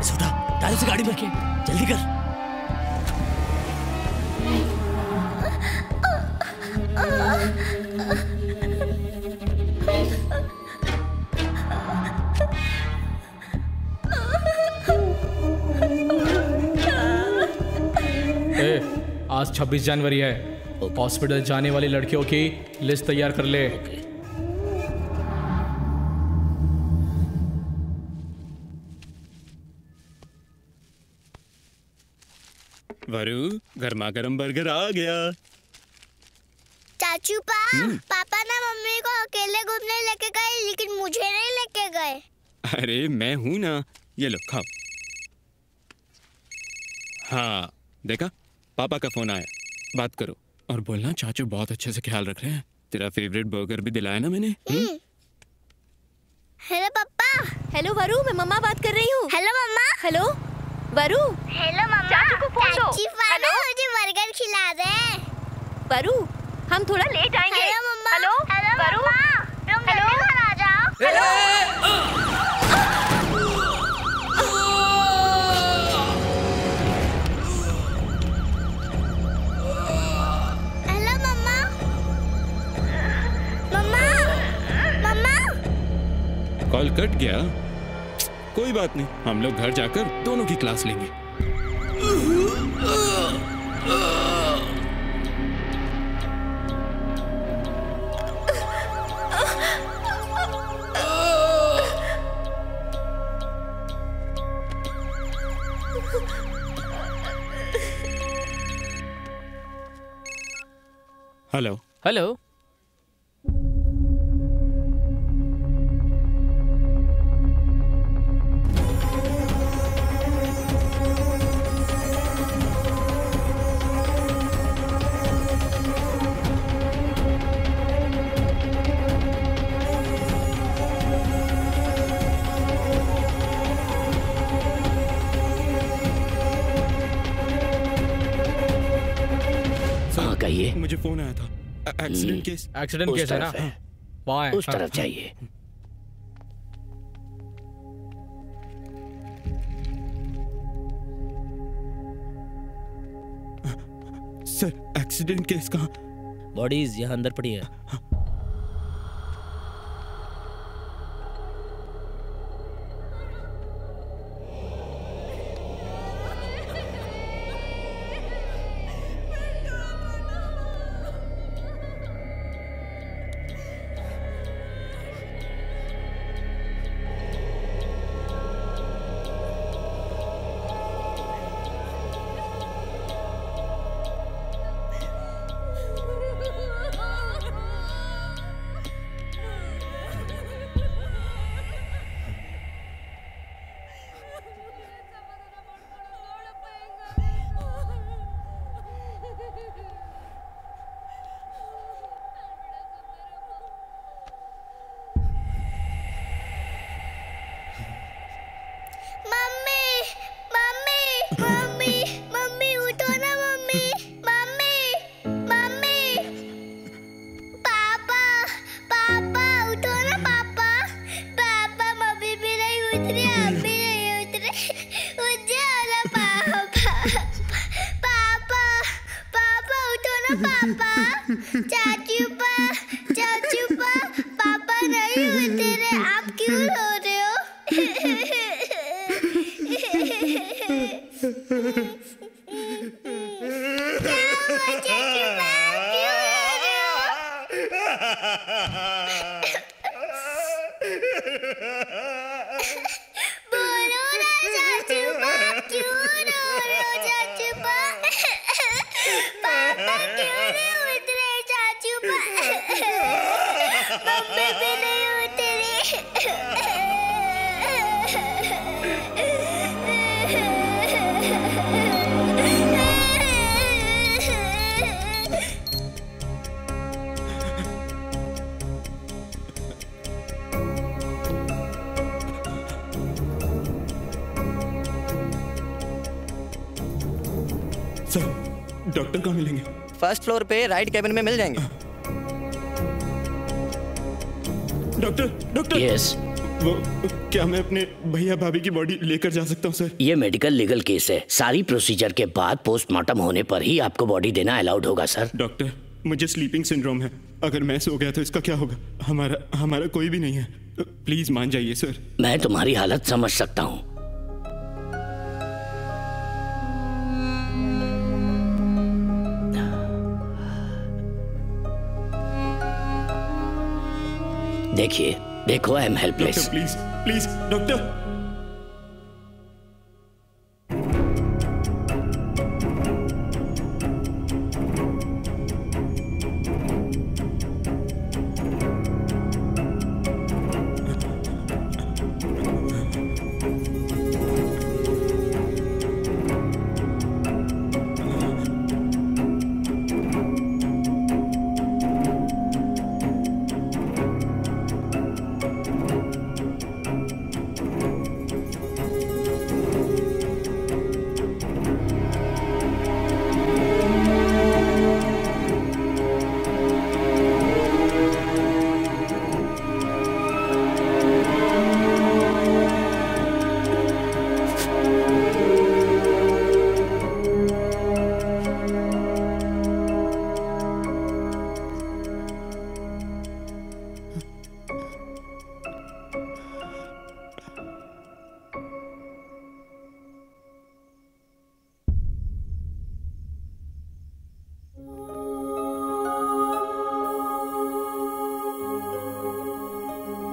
छोटा, डाल से गाड़ी में, जल्दी कर। आज 26 जनवरी है। हॉस्पिटल जाने वाली लड़कियों की लिस्ट तैयार कर ले। वरु, गर्मा गर्म बर्गर आ गया। चाचू पापा ना मम्मी को अकेले घूमने लेके गए, लेकिन मुझे नहीं लेके गए। अरे मैं हूं ना, ये लो खाओ। हाँ देखा, पापा का फोन आया, बात करो और बोलना चाचू बहुत अच्छे से ख्याल रख रहे हैं। तेरा फेवरेट बर्गर भी दिलाया ना मैंने। हेलो पापा। हेलो वरु, मैं मम्मा बात कर रही हूँ। हेलो मम्मा। हेलो। वरु। हेलो मम्मा। चाचू को फोन दो। हेलो, मुझे बर्गर खिला दे। वरु, हम थोड़ा लेट आएंगे। हेलो मम्मा। हेलो वरु, तुम जल्दी घर आ जाओ। हेलो। हेलो मम्मा। मम्मा, मम्मा। कॉल कट गया। कोई बात नहीं, हम लोग घर जाकर दोनों की क्लास लेंगे। हेलो। हेलो। हाँ कहिए। मुझे फोन आया था, एक्सीडेंट केस। एक्सीडेंट केस है ना? वहाँ है। उस तरफ जाइए। सर, एक्सीडेंट केस कहाँ? बॉडीज यहाँ अंदर पड़ी है। डॉक्टर कहाँ मिलेंगे? फर्स्ट फ्लोर पे राइट कैबिन में मिल जाएंगे। Doctor yes. वो क्या मैं अपने भैया भाभी की बॉडी लेकर जा सकता हूँ सर? ये मेडिकल लीगल केस है। सारी प्रोसीजर के बाद पोस्टमार्टम होने पर ही आपको बॉडी देना अलाउड होगा सर। डॉक्टर, मुझे स्लीपिंग सिंड्रोम है। अगर मैं सो गया तो इसका क्या होगा? हमारा कोई भी नहीं है। प्लीज मान जाइए सर। मैं तुम्हारी हालत समझ सकता हूँ। देखिए, देखो, I am helpless. Please please doctor.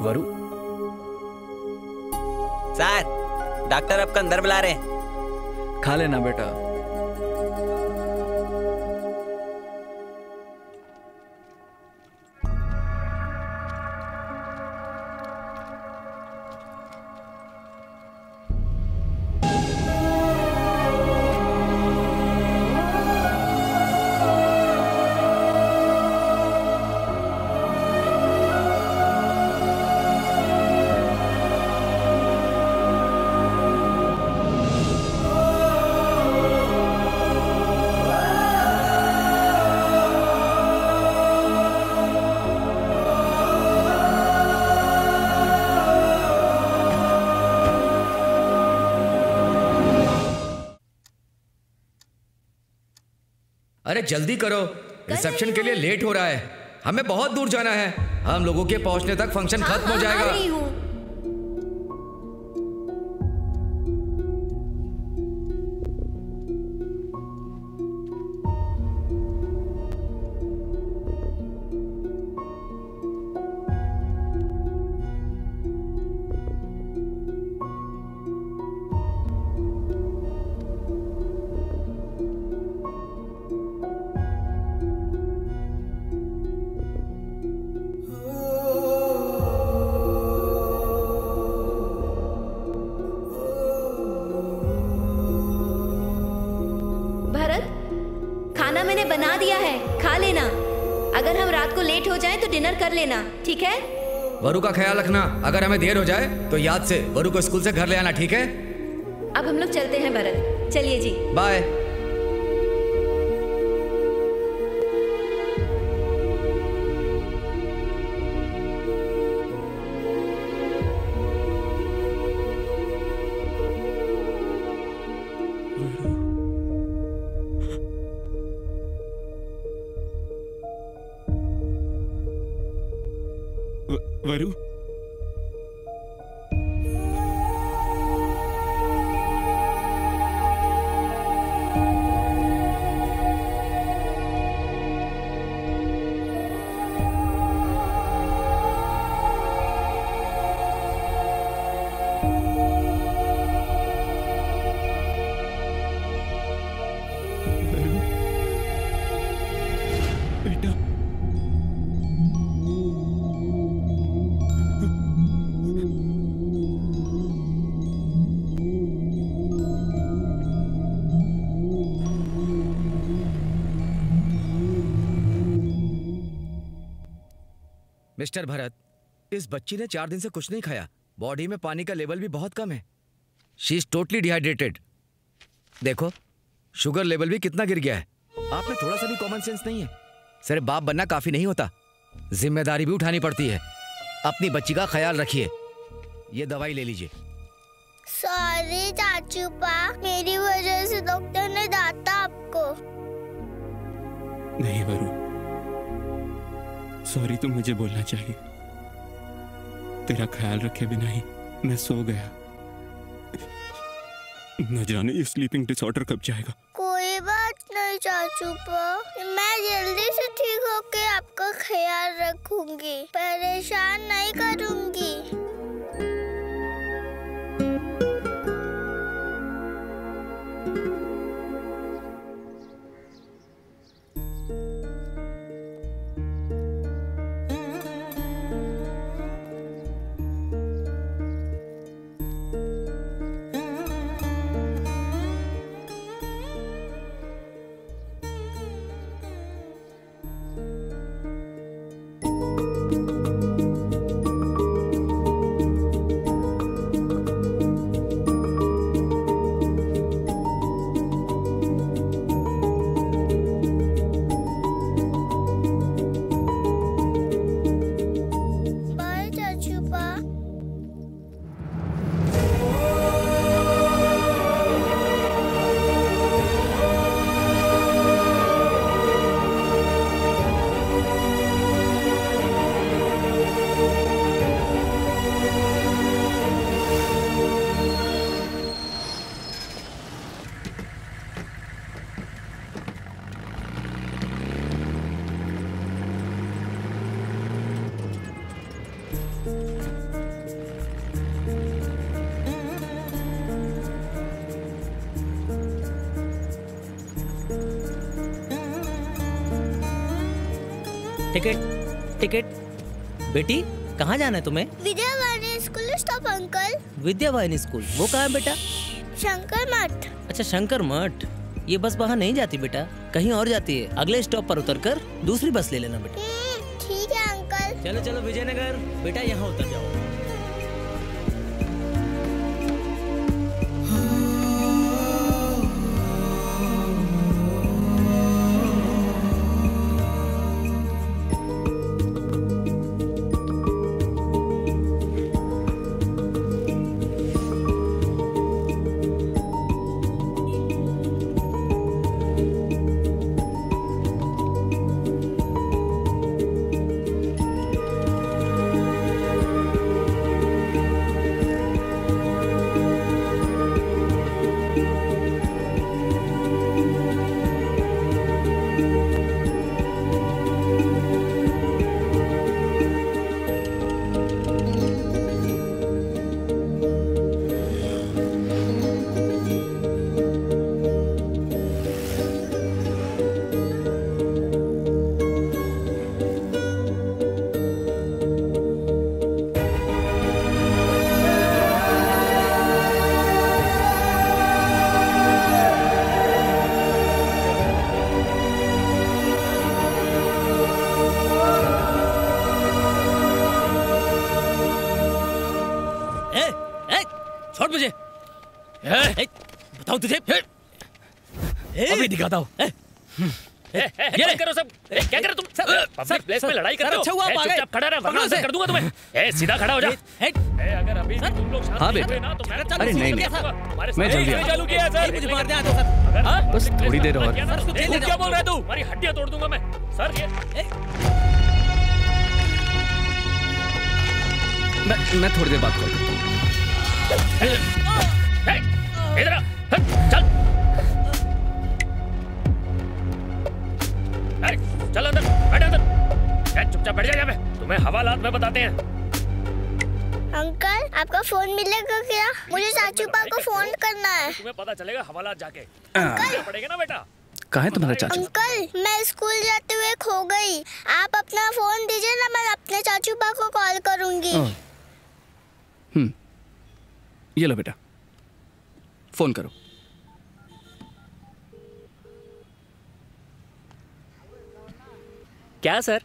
वरु। सर, डॉक्टर आपको अंदर बुला रहे हैं। खा लेना बेटा। अरे जल्दी करो, रिसेप्शन के लिए लेट हो रहा है। हमें बहुत दूर जाना है। हम लोगों के पहुंचने तक फंक्शन खत्म हो जाएगा। कर लेना, ठीक है? वरु का ख्याल रखना। अगर हमें देर हो जाए तो याद से वरु को स्कूल से घर ले आना, ठीक है? अब हम लोग चलते हैं भरत। चलिए जी, बाय। वरु, मिस्टर भरत, इस बच्ची ने 4 दिन से कुछ नहीं खाया। बॉडी में पानी का लेवल भी बहुत कम है। She is totally dehydrated. देखो, शुगर लेवल भी कितना गिर गया है। आप में थोड़ा सा भी कॉमन सेंस नहीं है। सिर्फ बाप बनना काफी नहीं होता, जिम्मेदारी भी उठानी पड़ती है। अपनी बच्ची का ख्याल रखिए। ये दवाई ले लीजिए। सॉरी चाचू पा, मेरी वजह से डॉक्टर ने डांटा आपको। नहीं वरु, सॉरी तो मुझे बोलना चाहिए। तेरा ख्याल रखे बिना ही मैं सो गया। न जाने ये स्लीपिंग डिसऑर्डर कब जाएगा। कोई बात नहीं चाचू पा, मैं जल्दी से ठीक होके आपका ख्याल रखूंगी, परेशान नहीं करूंगी। Ticket ticket. बेटी कहाँ जाना है तुम्हें? Vidyavahini school stop uncle. Vidyavahini school, वो कहाँ है बेटा? शंकर मठ। अच्छा शंकर मठ। ये बस वहाँ नहीं जाती बेटा, कहीं और जाती है। अगले स्टॉप पर उतरकर दूसरी बस ले लेना बेटा। ठीक है अंकल। चलो चलो विजयनगर बेटा, यहाँ उतर जाओ। बताऊं तुझे? अभी दिखाता हूँ। ये करो सब। क्या कर रहे तुम? पब्लिक प्लेस में लड़ाई करते हो? अच्छा हुआ आप आ गए। चुपचाप खड़ा रह, वरना ऐसे कर दूंगा तुम्हें। सीधा खड़ा हो जा। अगर अभी तुम लोग शांत नहीं हुए ना तो मैं अरे नहीं मैं जल्दी आ चालू किया है सर। मुझे मार दे सर। बस थोड़ी देर और। क्या बोल रहा है तू? हमारी हड्डियां तोड़ दूंगा मैं सर। ये मैं थोड़ी देर बात करता हूँ। इधर चल चल अंदर बैठ अंदर। चुपचाप बैठ जा यहाँ पे, तुम्हें हवालात में बताते हैं। अंकल आपका फोन मिलेगा क्या? मुझे चाचू पा को फोन करना है। तुम्हें पता चलेगा हवालात जाके। अंकल पड़ेगा ना बेटा। कहाँ है तुम्हारा चाचू? अंकल मैं स्कूल जाते हुए खो गई। आप अपना फोन दीजिए ना, मैं अपने चाचू पा को कॉल करूंगी। ये लो बेटा, फोन करो। क्या सर,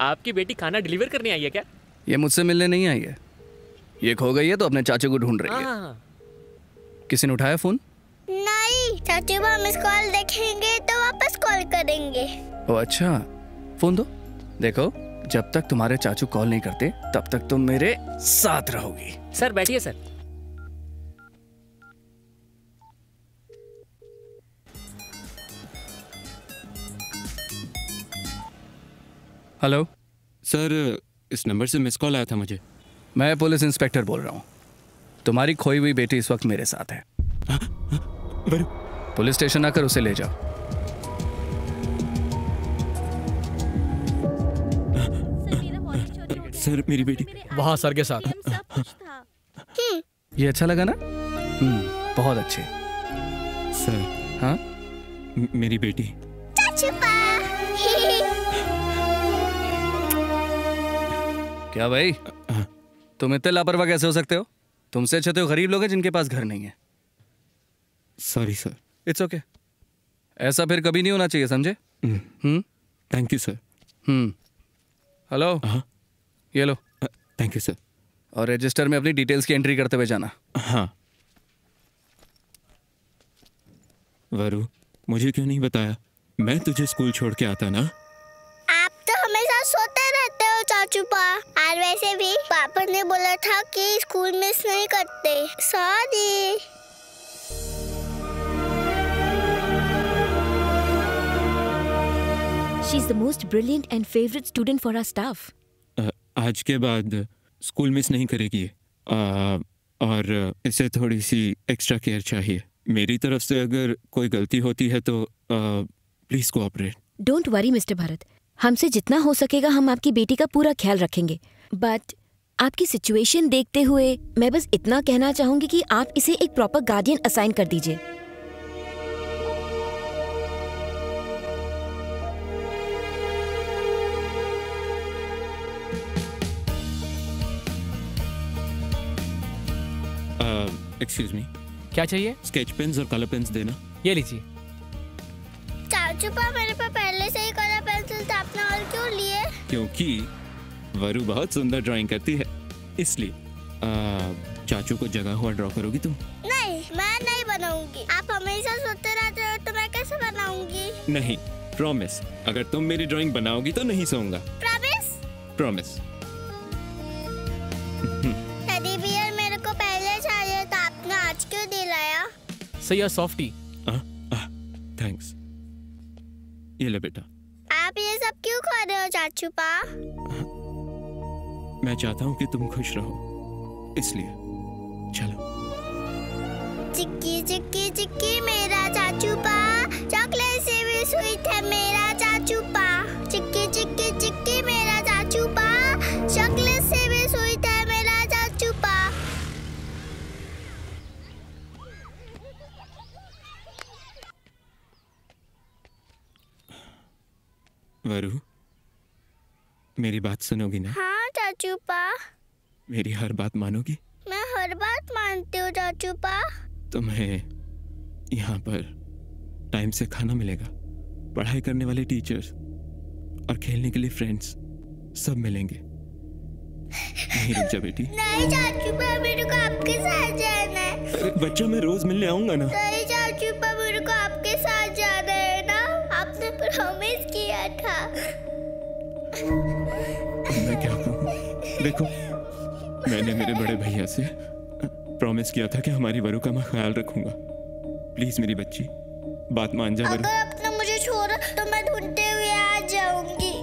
आपकी बेटी खाना डिलीवर करने आई है क्या? ये मुझसे मिलने नहीं आई है, ये खो गई है तो अपने चाचू को ढूंढ रही है। किसी ने उठाया फोन? नहीं, चाचू बा मिस कॉल देखेंगे तो वापस कॉल करेंगे। ओ अच्छा, फोन दो। देखो जब तक तुम्हारे चाचू कॉल नहीं करते तब तक तुम मेरे साथ रहोगी। सर बैठिए सर। हेलो सर, इस नंबर से मिस कॉल आया था मुझे। मैं पुलिस इंस्पेक्टर बोल रहा हूँ। तुम्हारी खोई हुई बेटी इस वक्त मेरे साथ है। पुलिस स्टेशन आकर उसे ले जाओ। सर मेरी बेटी वहाँ सर के साथ। ये अच्छा लगा ना? बहुत अच्छे। सर हाँ मेरी बेटी। क्या भाई, तुम इतने लापरवाह कैसे हो सकते हो? तुमसे अच्छे तो गरीब लोग हैं जिनके पास घर नहीं है। Sorry sir. It's okay. ऐसा फिर कभी नहीं होना चाहिए, समझे? Thank you sir. हेलो, ये लो। Thank you sir. और रजिस्टर में अपनी डिटेल्स की एंट्री करते हुए जाना। हाँ। वरु, मुझे क्यों नहीं बताया? मैं तुझे स्कूल छोड़ के आता ना। आप तो हमेशा सोते रहते हो चाचू पा। और वैसे भी पापा ने बोला था कि स्कूल मिस नहीं करते। Sorry. She is the most brilliant and favorite student for our staff. आज के बाद स्कूल मिस नहीं करेगी और इसे थोड़ी सी एक्स्ट्रा केयर चाहिए मेरी तरफ से। अगर कोई गलती होती है तो please cooperate. Don't worry mister Bharat, हमसे जितना हो सकेगा हम आपकी बेटी का पूरा ख्याल रखेंगे। बट आपकी सिचुएशन देखते हुए मैं बस इतना कहना चाहूंगी कि आप इसे एक प्रॉपर गार्डियन असाइन कर दीजिए। एक्सक्यूज मी, क्या चाहिए? स्केच पेन्स और कलर पेन्स देना। ये लीजिए। चाचू पा, मेरे पास पहले से ही कलर पेंसिल था, आपने और क्यों लिए? क्योंकि वरु बहुत सुंदर ड्राइंग करती है, इसलिए। चाचू को जगा हुआ ड्रॉ करोगी तुम? नहीं, मैं नहीं बनाऊंगी। आप हमेशा सोते रहते हो तो मैं कैसे बनाऊंगी? नहीं, प्रॉमिस। अगर तुम मेरी ड्राइंग बनाओगी तो नहीं सोऊंगा। प्रॉमिस? प्रॉमिस। टेडी बियर मेरे को पहले चाहिए था, आपने आज क्यों दिलाया? सही है सॉफ्टी। थैंक्स। ये ले बेटा। आप ये सब क्यों खा रहे हो चाचू पा? मैं चाहता हूँ कि तुम खुश रहो, इसलिए। चलो। चिक्की चिक्की चिक्की मेरा चाचू पा, चॉकलेट से भी स्वीट है मेरा चाचू पा। चिक्की चिक्की चिक्की मेरा चाचू पा, चॉकलेट से भी स्वीट है मेरा चाचू पा। वरु, मेरी बात सुनोगी ना? हाँ चाचू पा। मेरी हर बात मानोगी? मैं हर बात मानती हूँ चाचू पा। तुम्हें यहाँ पर टाइम से खाना मिलेगा, पढ़ाई करने वाले टीचर्स और खेलने के लिए फ्रेंड्स सब मिलेंगे। नहीं रुक जा बेटी। नहीं चाचू पा, मेरे को आपके साथ जाना है। अरे बच्चा, मैं रोज मिलने आऊंगा ना। नहीं चाचू पा, मेरे को आपके साथ जाना है ना, आपने प्रॉमिस किया था। मैं क्या कहूँ? देखो, मैंने मेरे बड़े भैया से प्रॉमिस किया था कि हमारी वरु का मैं ख्याल रखूंगा। प्लीज मेरी बच्ची, बात मान जा वरु। अगर आपने मुझे छोड़ा तो मैं ढूंढते हुए आ जाऊंगी।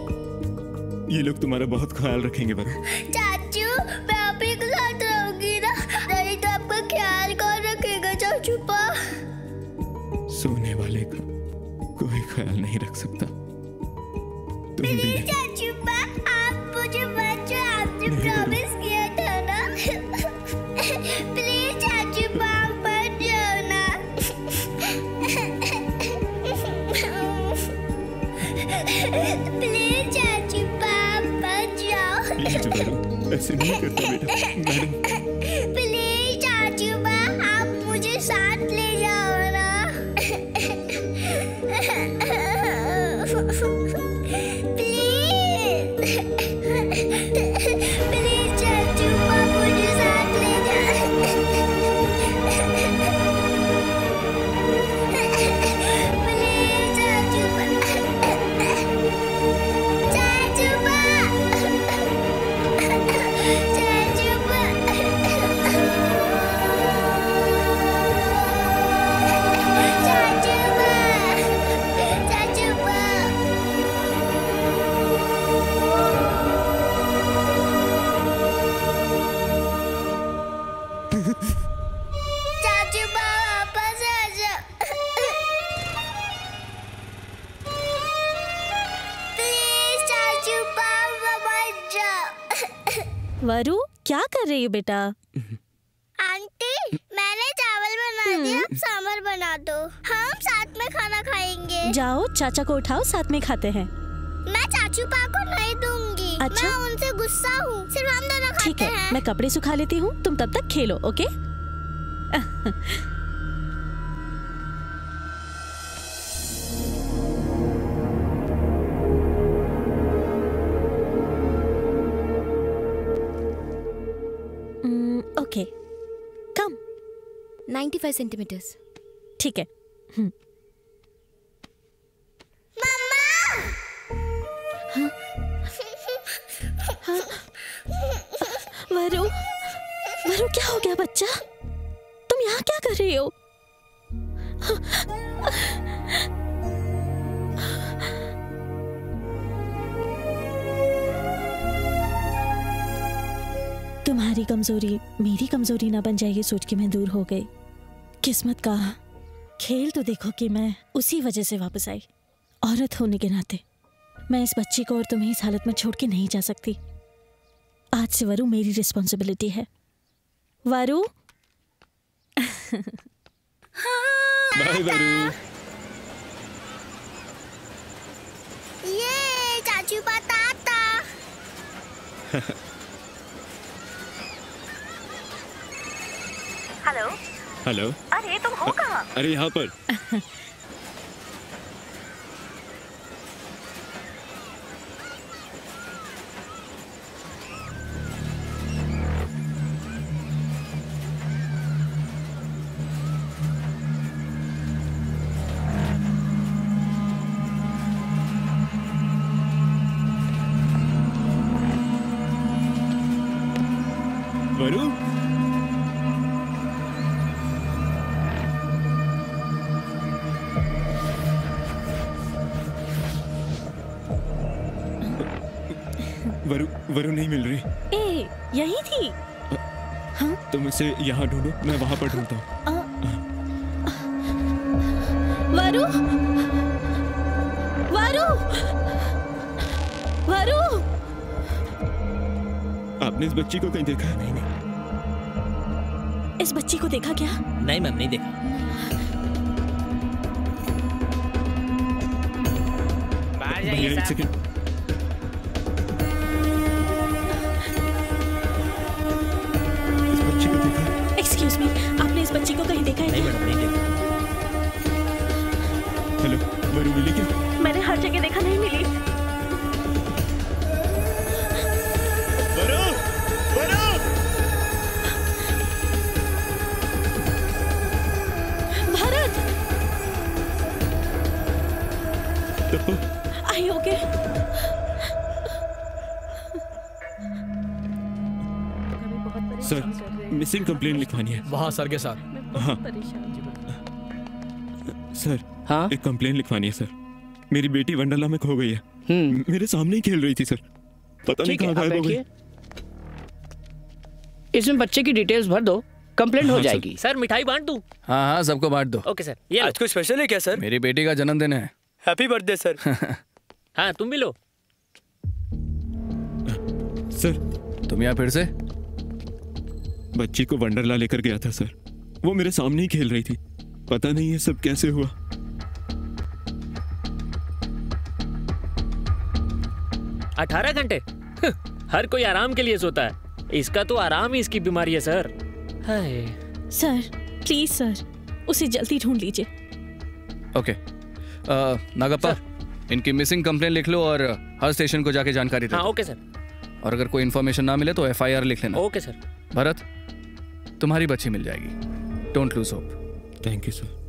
ये लोग तुम्हारा बहुत ख्याल रखेंगे वरु। चाचू, मैं आप ही के साथ रहूंगी ना, नहीं तो आपका ख्याल कौन रखेगा चाचू पा? सोने वाले का कोई ख्याल नहीं रख सकता। तुम भी नहीं। चाचू पा, आप मुझे बचाओ, आपने प्रॉमिस किया था ना। प्लीज चाचू पा, मत जाओ ना। प्लीज चाचू पा, मत जाओ। प्लीज वरु, ऐसे नहीं करता बेटा। मैडम। प्लीज चाचू पा, आप मुझे साथ ले जाओ ना। प्लीज चाचू पा, मुझे साथ ले जाओ। प्लीज चाचू पा। चाचू पा। चाचू पा। चाचू पा। चाचू पा, वापस आ जाओ। प्लीज चाचू पा, मत जाओ। वरु, क्या कर रही हो बेटा? आंटी, मैंने चावल बना दिया, आप सांभर बना दो, हम साथ में खाना खाएंगे। जाओ, चाचा को उठाओ, साथ में खाते हैं। मैं चाचू पा को नहीं दूंगी। अच्छा? मैं उनसे गुस्सा हूँ, सिर्फ हम दोनों ठीक खाते है, हैं। मैं कपड़े सुखा लेती हूँ, तुम तब तक खेलो, ओके? ओके, कम 95 सेंटीमीटर्स। ठीक है। वरु, वरु क्या हो गया बच्चा? तुम यहाँ क्या कर रही हो? तुम्हारी कमजोरी मेरी कमजोरी ना बन जाए, ये सोच के मैं दूर हो गई। किस्मत का खेल तो देखो कि मैं उसी वजह से वापस आई। औरत होने के नाते मैं इस बच्ची को और तुम्हें इस हालत में छोड़ के नहीं जा सकती। आज से वरु मेरी रिस्पॉन्सिबिलिटी है। वरु। बाय वरु। ये चाचू बताता। हेलो। हेलो। अरे तुम हो कहाँ? अरे यहाँ पर। वरु, वरु वरु नहीं मिल रही। ए, यही थी। तुम इसे यहाँ ढूंढो, मैं वहाँ पर ढूंढता हूँ। वरु, वरु, वरु। आपने इस बच्ची को कहीं देखा? नहीं नहीं। इस बच्ची को देखा क्या? नहीं मैम, नहीं देखा। बाहर भैया जाइए एक साहब। सेकंड। इस बच्ची को देखा? एक्सक्यूज मी, आपने इस बच्ची को कहीं देखा है? नहीं मैडम, नहीं देखा। हेलो, वरु मिली क्या? मैंने हर जगह देखा, नहीं मिली। वरु, वरु! भारत, तप्पू, आई ओके? सर मिसिंग कंप्लेंट लिखवानी है। वहाँ सर के साथ। हाँ सर। हाँ एक कंप्लेंट लिखवानी है सर। मेरी बेटी वंडरला में खो गई है। मेरे सामने ही खेल रही थी सर, पता नहीं ठीक है, कहाँ आप गायब हो गई। बैठिए। इसमें बच्चे की डिटेल्स भर दो, कंप्लेंट हो हाँ, सर। जाएगी। सर मिठाई बांट दूं? हाँ हाँ, सबको बांट दो। ओके सर, ये लो। आज कोई स्पेशल है क्या सर? मेरी बेटी का जन्मदिन है। Happy birthday sir. हाँ तुम भी लो। सर तुम यहाँ फिर से? बच्ची को वंडरला लेकर गया था सर, वो मेरे सामने ही खेल रही थी। पता नहीं ये सब कैसे हुआ। अठारह घंटे हर कोई आराम के लिए सोता है, इसका तो आराम ही इसकी बीमारी है sir. Hi sir please sir, उसे जल्दी ढूंढ लीजिए। ओके नागप्पा, इनकी मिसिंग कंप्लेंट लिख लो और हर स्टेशन को जाके जानकारी दे हाँ दो। Okay sir. और अगर कोई इन्फॉर्मेशन ना मिले तो FIR लिख लेना। Okay sir. भरत, तुम्हारी बच्ची मिल जाएगी, don't lose hope. Thank you sir.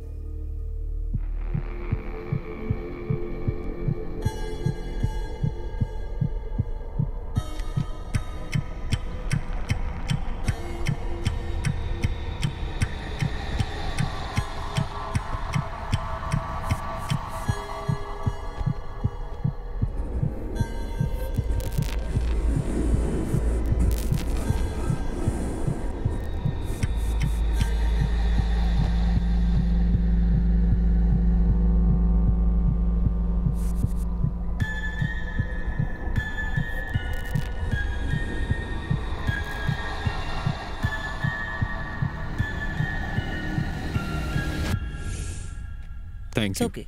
Thank you. Okay.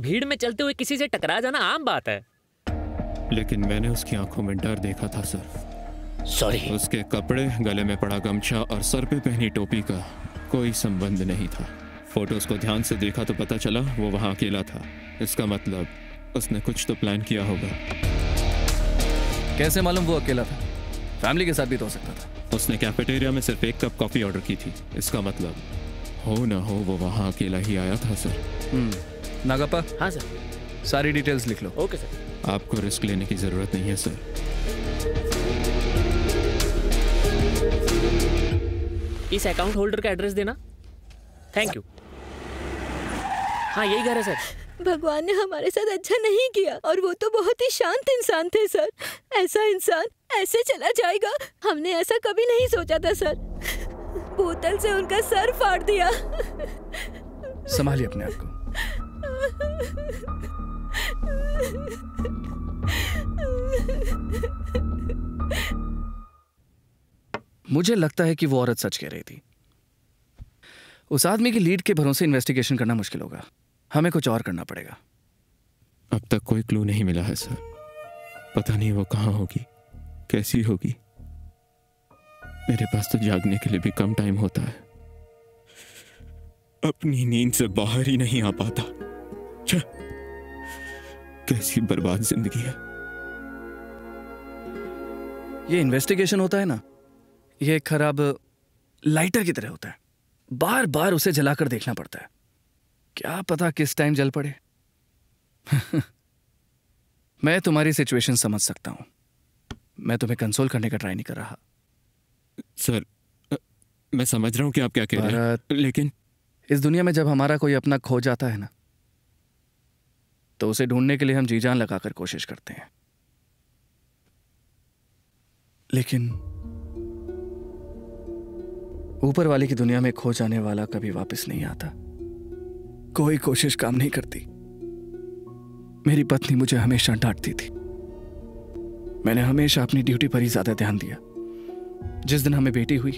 भीड़ में चलते हुए किसी से टकरा जाना आम बात है। लेकिन मैंने उसकी आंखों में डर देखा था सर। सॉरी। उसके कपड़े, गले में पड़ा गमछा और सर पे पहनी टोपी का कोई संबंध नहीं था। फोटोज को ध्यान से देखा तो पता चला वो वहां अकेला था। इसका मतलब उसने कुछ तो प्लान किया होगा। कैसे मालूम वो अकेला था? फैमिली के साथ भी तो हो सकता था। उसने कैफेटेरिया में सिर्फ एक कप कॉफी ऑर्डर की थी। इसका मतलब हो ना हो वो वहां अकेला ही आया था सर। नागप्पा, हाँ सर। सारी डिटेल्स लिख लो। Okay sir. आपको रिस्क लेने की जरूरत नहीं है सर। इस अकाउंट होल्डर का एड्रेस देना। Thank you. हाँ यही घर है सर। भगवान ने हमारे साथ अच्छा नहीं किया, और वो तो बहुत ही शांत इंसान थे सर। ऐसा इंसान ऐसे चला जाएगा, हमने ऐसा कभी नहीं सोचा था सर। बोतल से उनका सर फाड़ दिया। संभालिए अपने आप को। मुझे लगता है कि वो औरत सच कह रही थी। उस आदमी की लीड के भरोसे इन्वेस्टिगेशन करना मुश्किल होगा, हमें कुछ और करना पड़ेगा। अब तक कोई क्लू नहीं मिला है सर। पता नहीं वो कहाँ होगी, कैसी होगी। मेरे पास तो जागने के लिए भी कम टाइम होता है, अपनी नींद से बाहर ही नहीं आ पाता। कैसी बर्बाद जिंदगी है। ये इन्वेस्टिगेशन होता है ना, ये एक खराब लाइटर की तरह होता है। बार बार उसे जलाकर देखना पड़ता है, क्या पता किस टाइम जल पड़े। मैं तुम्हारी सिचुएशन समझ सकता हूं, मैं तुम्हें कंसोल करने का ट्राई नहीं कर रहा। सर मैं समझ रहा हूं कि आप क्या कह रहे हैं, लेकिन इस दुनिया में जब हमारा कोई अपना खो जाता है ना, तो उसे ढूंढने के लिए हम जी जान लगाकर कोशिश करते हैं, लेकिन ऊपर वाले की दुनिया में खो जाने वाला कभी वापस नहीं आता। कोई कोशिश काम नहीं करती। मेरी पत्नी मुझे हमेशा डांटती थी। मैंने हमेशा अपनी ड्यूटी पर ही ज्यादा ध्यान दिया। जिस दिन हमें बेटी हुई,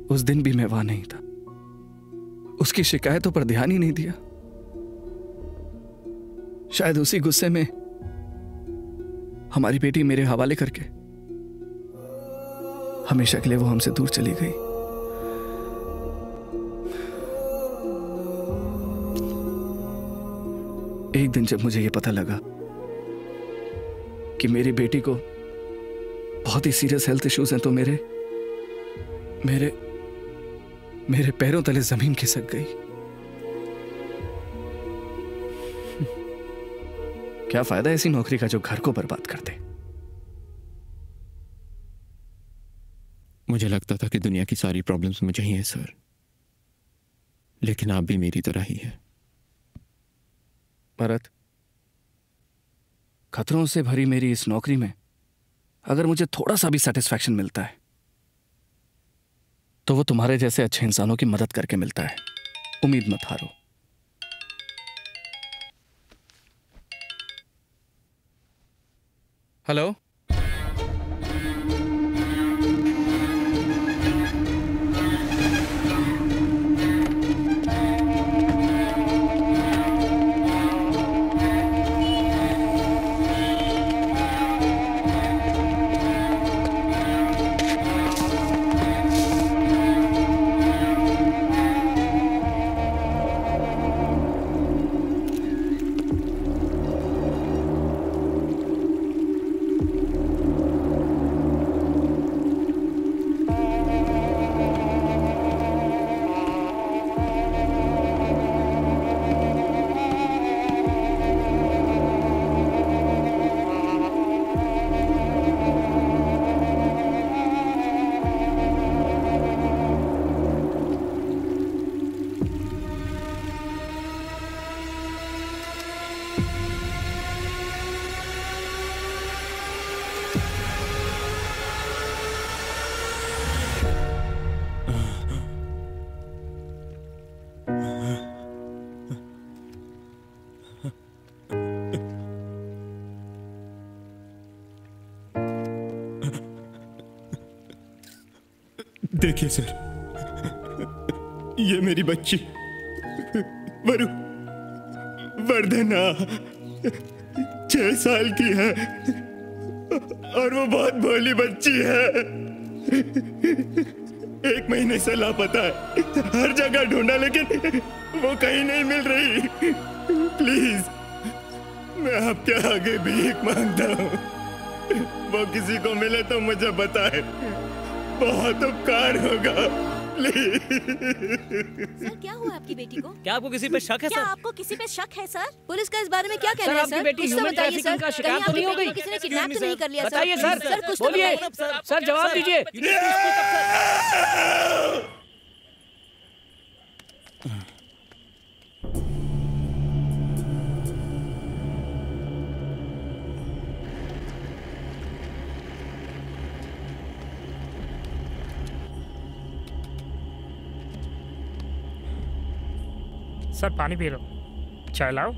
उस दिन भी मैं वहां नहीं था। उसकी शिकायतों पर ध्यान ही नहीं दिया। शायद उसी गुस्से में हमारी बेटी मेरे हवाले करके हमेशा के लिए वो हमसे दूर चली गई। एक दिन जब मुझे यह पता लगा कि मेरी बेटी को बहुत ही सीरियस हेल्थ इश्यूज हैं, तो मेरे पैरों तले जमीन खिसक गई। क्या फायदा ऐसी नौकरी का जो घर को बर्बाद कर दे। मुझे लगता था कि दुनिया की सारी प्रॉब्लम्स मुझे ही हैं सर, लेकिन आप भी मेरी तरह ही है। भरत, खतरों से भरी मेरी इस नौकरी में अगर मुझे थोड़ा सा भी सेटिस्फैक्शन मिलता है, तो वो तुम्हारे जैसे अच्छे इंसानों की मदद करके मिलता है। उम्मीद मत हारो। हेलो, देखिए सर, ये मेरी बच्ची वर्धना 6 साल की है और वो बहुत भोली बच्ची है। 1 महीने से लापता है, हर जगह ढूंढा लेकिन वो कहीं नहीं मिल रही। प्लीज मैं आपके आगे भीख मांगता हूँ, वो किसी को मिले तो मुझे बताए, बहुत उपकार होगा। सर क्या हुआ आपकी बेटी को? क्या आपको किसी पे शक है क्या सर? आपको किसी पे शक है सर? पुलिस का इस बारे में क्या सर, कहना है आपकी सर? बेटी कुछ तो ह्यूमन बताइए ट्रैफिकिंग का सर। शिकार कहीं तो नहीं हो आपकी गई? बेटी को किसी ने किडनैप तो नहीं कर लिया सर? बताइए सर, सर कुछ तो बोलिए बताइए। सर, जवाब दीजिए। सर पानी पी लो, चाय लाओ।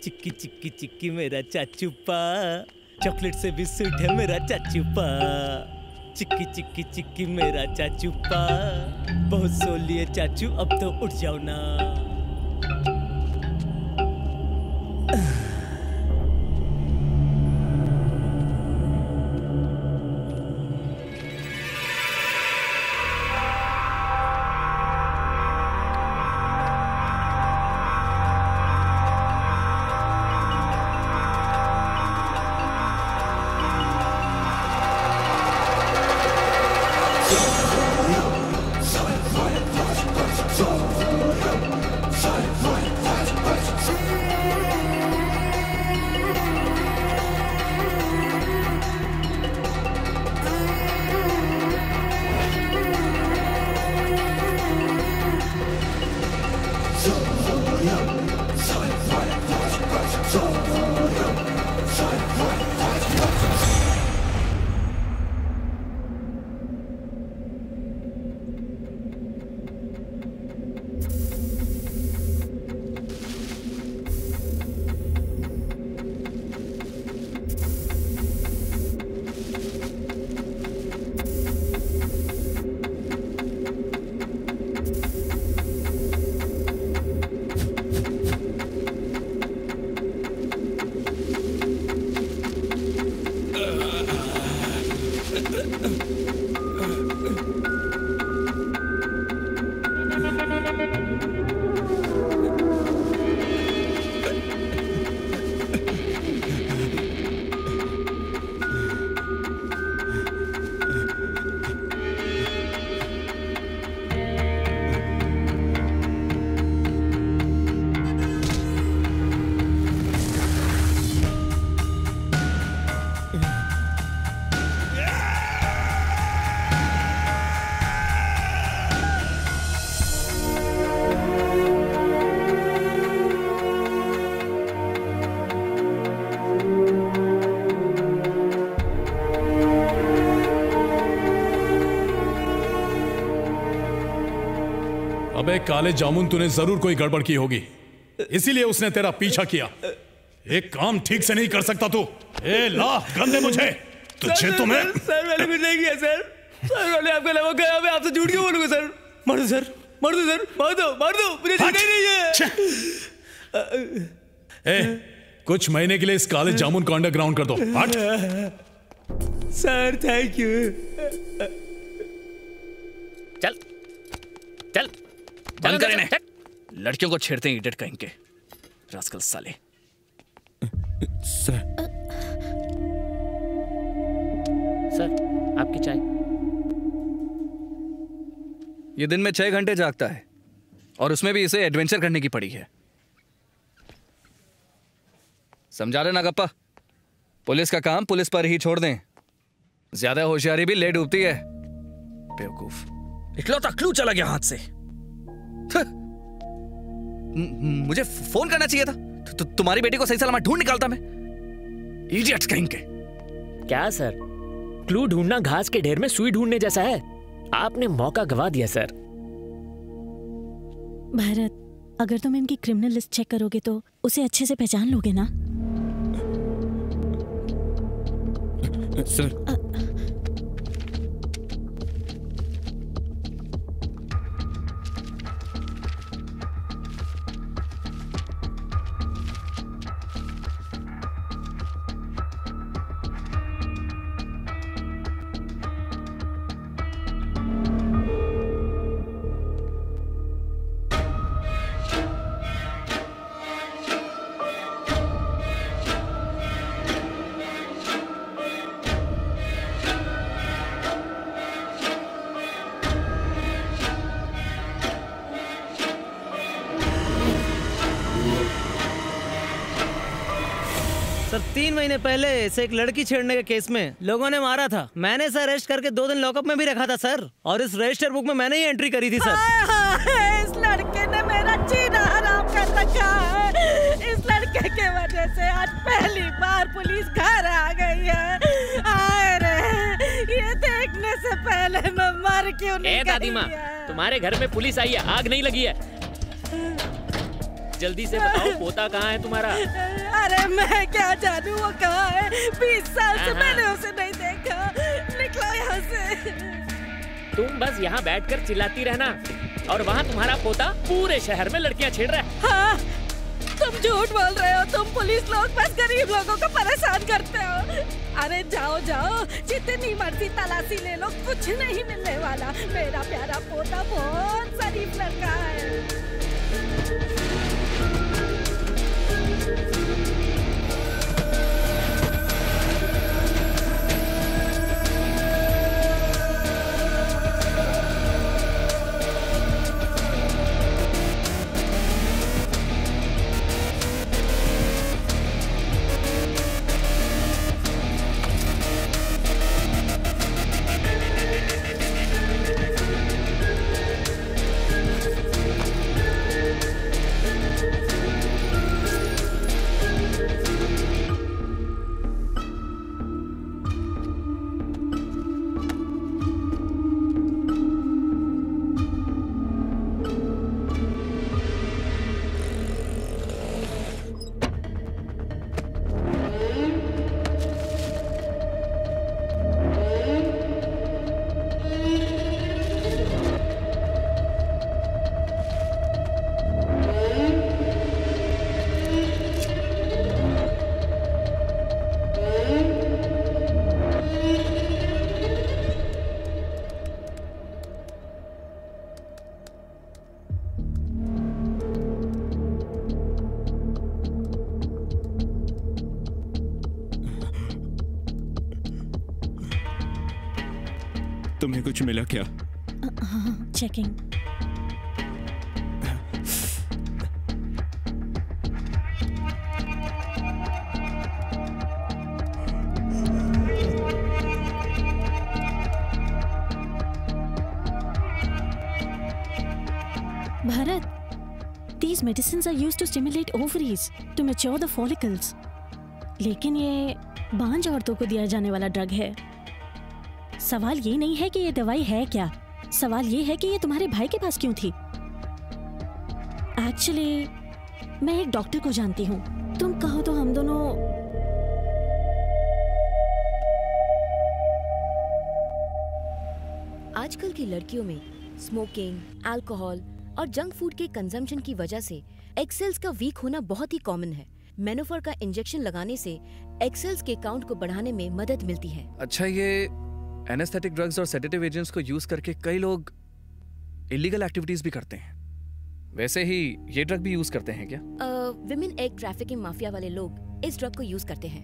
चिक्की चिक्की चिक्की मेरा चाचूपा, चॉकलेट से भी स्वीट है मेरा चाचूपा। चिक्की चिक्की चिक्की मेरा चाचूपा, बहुत सो लिए चाचू, अब तो उठ जाओ ना। अबे काले जामुन, तूने जरूर कोई गड़बड़ की होगी, इसीलिए उसने तेरा पीछा किया। एक काम ठीक से नहीं कर सकता तू। ए ला गन दे मुझे, तुझे तो मैं। सर मैंने कुछ नहीं किया सर, सर मैंने आपके अलावा गया, मैं आपसे झूठ क्यों बोलूंगा सर? मार दो सर, मार दो सर, मार दो, मार दो, मुझे जीना ही नहीं है। ए, कुछ महीने के लिए इस काले जामुन को अंडरग्राउंड कर दो। हट। Sir thank you. चल चल बंद कर इन्हें। लड़कियों को छेड़ते हैं इडियट कहीं के रास्कल साले। सर आपकी चाय। ये दिन में 6 घंटे जागता है और उसमें भी इसे एडवेंचर करने की पड़ी है। समझा रहे ना गप्पा? पुलिस का काम पुलिस पर ही छोड़ दें। ज्यादा होशियारी भी ले डूबती है। बेवकूफ, इकलौता क्लू चला गया हाथ से। मुझे फोन करना चाहिए था। तुम्हारी बेटी को सही सलामत ढूंढ निकालता मैं। इडियट्स कहीं के। क्या सर, क्लू ढूंढना घास के ढेर में सुई ढूंढने जैसा है। आपने मौका गवा दिया सर। भारत, अगर तुम इनकी क्रिमिनल लिस्ट चेक करोगे तो उसे अच्छे से पहचान लोगे ना? सर सर 3 महीने पहले इसे एक लड़की छेड़ने के केस में लोगों ने मारा था। मैंने इसे अरेस्ट करके 2 दिन लॉकअप में भी रखा था सर, और इस रजिस्टर बुक में मैंने ही एंट्री करी थी सर। इस लड़के ने मेरा जीना हराम कर रखा है। इस लड़के के वजह से आज पहली बार पुलिस घर आ गई है। आए रे, ये देखने से पहले मैं मर क्यों नहीं गई? दादी माँ, तुम्हारे घर में पुलिस आई है, आग नहीं लगी है? जल्दी से बताओ पोता कहाँ है तुम्हारा? अरे मैं क्या जानूं वो कहाँ है? 20 साल से मैंने उसे नहीं देखा। निकलो यहाँ से। तुम बस यहाँ बैठकर चिल्लाती रहना, और वहाँ तुम्हारा पोता पूरे शहर में लड़कियाँ छेड़ रहा है। हाँ, तुम झूठ बोल रहे हो। तुम पुलिस लोग बस गरीब लोगों को परेशान करते हो। अरे जाओ जाओ, जितनी मर्जी तलाशी ले लो, कुछ नहीं मिलने वाला। मेरा प्यारा पोता बहुत शरीफ लड़का है। तुम्हें कुछ मिला क्या? Checking. Bharat, these medicines are used to stimulate ovaries to mature the follicles. लेकिन ये बांझ औरतों को दिया जाने वाला ड्रग है। सवाल ये नहीं है कि ये दवाई है क्या, सवाल ये है कि ये तुम्हारे भाई के पास क्यों थी। एक्चुअली मैं एक डॉक्टर को जानती हूँ, तुम कहो तो हम दोनों। आजकल की लड़कियों में स्मोकिंग, अल्कोहल और जंक फूड के कंजम्पशन की वजह से एग सेल्स का वीक होना बहुत ही कॉमन है। मेनोफर का इंजेक्शन लगाने से एग सेल्स के काउंट को बढ़ाने में मदद मिलती है। अच्छा, ये एनेस्थेटिक ड्रग्स और सेडेटिव एजेंट्स को यूज करके कई लोग इलीगल एक्टिविटीज भी करते हैं। वैसे ही ये ड्रग भी यूज करते हैं क्या? विमेन एग ट्रैफिकिंग माफिया वाले लोग इस ड्रग को यूज करते हैं।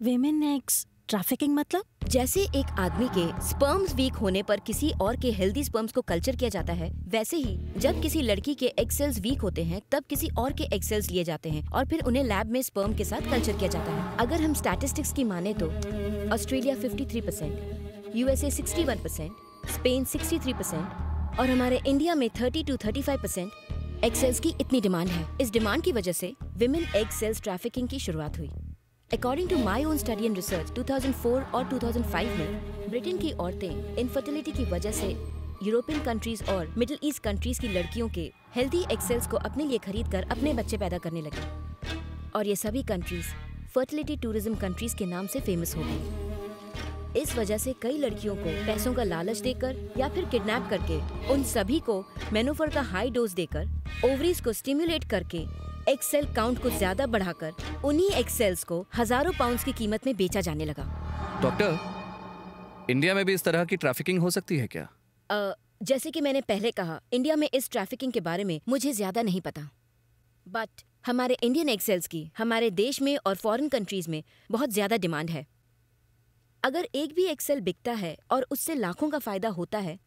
विमेन एग्स ट्रैफिकिंग मतलब? जैसे एक आदमी के स्पर्म्स वीक होने पर किसी और के हेल्दी स्पर्म्स को कल्चर किया जाता है, वैसे ही जब किसी लड़की के एग सेल्स वीक होते हैं तब किसी और के एग सेल्स लिए जाते हैं और फिर उन्हें लैब में स्पर्म के साथ कल्चर किया जाता है। अगर हम स्टैटिस्टिक्स की माने तो ऑस्ट्रेलिया 53%, यूएसए 61%, स्पेन 63% और हमारे इंडिया में 30 to 35% एग सेल्स की इतनी डिमांड है। इस डिमांड की वजह से विमेन एग सेल्स ट्रैफिकिंग की शुरुआत हुई। According to my own study and research, 2004 और 2005 में ब्रिटेन की औरतें इनफर्टिलिटी की वजह से यूरोपियन कंट्रीज और मिडिल ईस्ट कंट्रीज की लड़कियों के हेल्दी एग सेल्स को अपने लिए खरीद कर अपने बच्चे पैदा करने लगी, और ये सभी कंट्रीज फर्टिलिटी टूरिज्म कंट्रीज के नाम से फेमस हो गई। इस वजह से कई लड़कियों को पैसों का लालच देकर या फिर किडनैप करके उन सभी को मेनोफर का हाई डोज देकर ओवरीज को स्टिमुलेट करके एग सेल काउंट को ज्यादा बढ़ाकर उन्हीं एग सेल्स को हजारों पाउंड्स की कीमत में बेचा जाने लगा। डॉक्टर, इंडिया में भी इस तरह की ट्रैफिकिंग हो सकती है क्या? जैसे कि मैंने पहले कहा, इंडिया में इस ट्रैफिकिंग के बारे में मुझे ज्यादा नहीं पता, बट हमारे इंडियन एग सेल्स की हमारे देश में और फॉरेन कंट्रीज में बहुत ज्यादा डिमांड है। अगर एक भी एग सेल बिकता है और उससे लाखों का फायदा होता है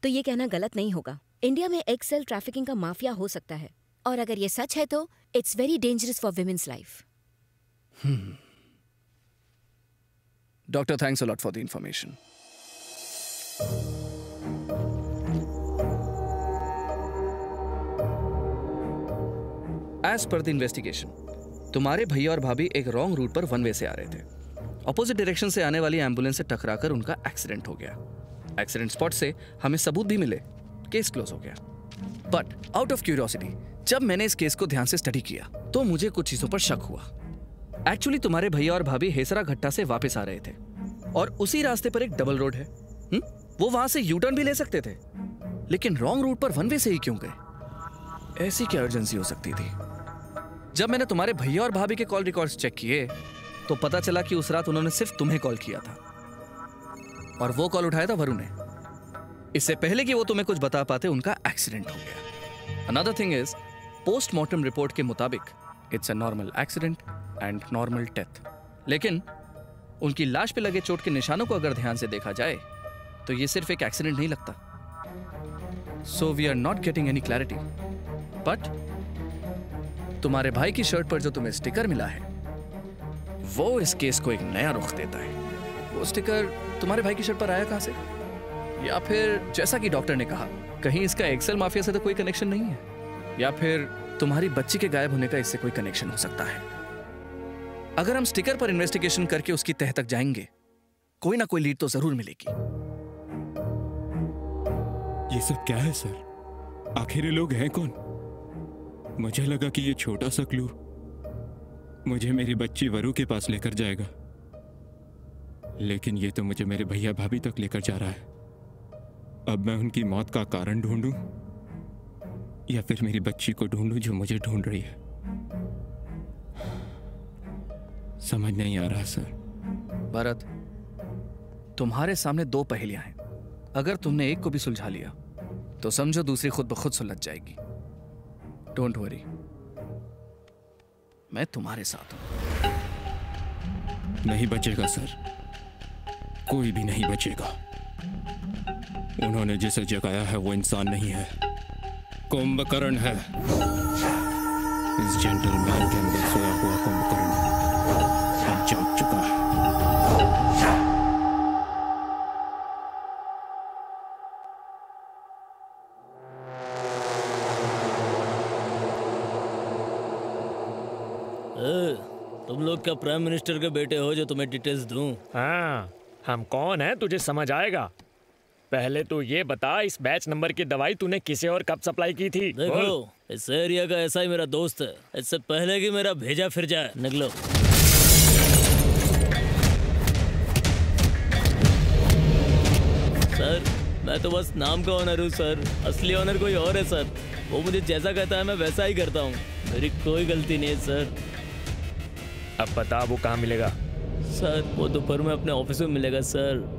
तो ये कहना गलत नहीं होगा। इंडिया में एग सेल ट्रैफिकिंग का माफिया हो सकता है, और अगर ये सच है तो it's very dangerous for women's life. Doctor, thanks a lot for the information. As per the investigation, तुम्हारे भैया और भाभी एक रॉन्ग रूट पर वन वे से आ रहे थे। ऑपोजिट डायरेक्शन से आने वाली एम्बुलेंस से टकराकर उनका एक्सीडेंट हो गया। एक्सीडेंट स्पॉट से हमें सबूत भी मिले, केस क्लोज हो गया। बट आउट ऑफ क्यूरियोसिटी, जब मैंने इस केस को ध्यान से स्टडी किया तो मुझे कुछ चीजों पर शक हुआ। एक्चुअली तुम्हारे भैया और भाभी हेसरा घट्टा से वापस आ रहे थे और उसी रास्ते पर एक डबल रोड है। वो वहां से यू टर्न भी ले सकते थे, लेकिन रॉन्ग रूट पर वन वे से ही क्यों गए? ऐसी क्या अर्जेंसी हो सकती थी? जब मैंने तुम्हारे भैया और भाभी के कॉल रिकॉर्ड्स चेक किए तो पता चला कि उस रात उन्होंने सिर्फ तुम्हें कॉल किया था और वो कॉल उठाया था वरुण ने। इससे पहले कि वो तुम्हें कुछ बता पाते उनका एक्सीडेंट हो गया। Another thing is, postmortem report के मुताबिक it's a normal accident and normal death. लेकिन उनकी लाश पे लगे चोट के निशानों को अगर ध्यान से देखा जाए तो ये सिर्फ एक एक्सीडेंट नहीं लगता। So we are not getting any clarity. But तुम्हारे भाई की शर्ट पर जो तुम्हें स्टिकर मिला है वो इस केस को एक नया रुख देता है। वो स्टिकर तुम्हारे भाई की शर्ट पर आया कहां से? या फिर जैसा कि डॉक्टर ने कहा, कहीं इसका एक्सेल माफिया से तो कोई कनेक्शन नहीं है? या फिर तुम्हारी बच्ची के गायब होने का इससे कोई कनेक्शन हो सकता है? अगर हम स्टिकर पर इन्वेस्टिगेशन करके उसकी तह तक जाएंगे, कोई ना कोई लीड तो जरूर मिलेगी। ये सब क्या है सर? आखिर ये लोग हैं कौन? मुझे लगा कि ये छोटा सा क्लू मुझे मेरी बच्ची वरु के पास लेकर जाएगा, लेकिन ये तो मुझे मेरे भैया भाभी तक लेकर जा रहा है। अब मैं उनकी मौत का कारण ढूंढूं या फिर मेरी बच्ची को ढूंढूं जो मुझे ढूंढ रही है? समझ नहीं आ रहा सर। भरत, तुम्हारे सामने दो पहेलियां हैं। अगर तुमने एक को भी सुलझा लिया तो समझो दूसरी खुद ब खुद सुलझ जाएगी। डोंट वरी, मैं तुम्हारे साथ हूं। नहीं बचेगा सर, कोई भी नहीं बचेगा। उन्होंने जिसे जगाया है वो इंसान नहीं है, कुंभकर्ण है। इस जेंटलमैन के अंदर सोया हुआ कुंभकर्ण अब जाग चुका है। तुम लोग क्या प्राइम मिनिस्टर के बेटे हो जो तुम्हें डिटेल्स दूं? हाँ, हम कौन हैं तुझे समझ आएगा। पहले तो ये बता, इस बैच नंबर की दवाई तूने किसे और कब सप्लाई की थी? देखो, इस एरिया का ऐसा ही मेरा दोस्त है, इससे पहले कि मेरा भेजा फिर जाए। निकलो। सर, मैं तो बस नाम का ऑनर हूँ सर, असली ऑनर कोई और है सर। वो मुझे जैसा कहता है मैं वैसा ही करता हूँ, मेरी कोई गलती नहीं है सर। अब बता वो कहाँ मिलेगा? सर, वो दोपहर में अपने ऑफिस में मिलेगा सर।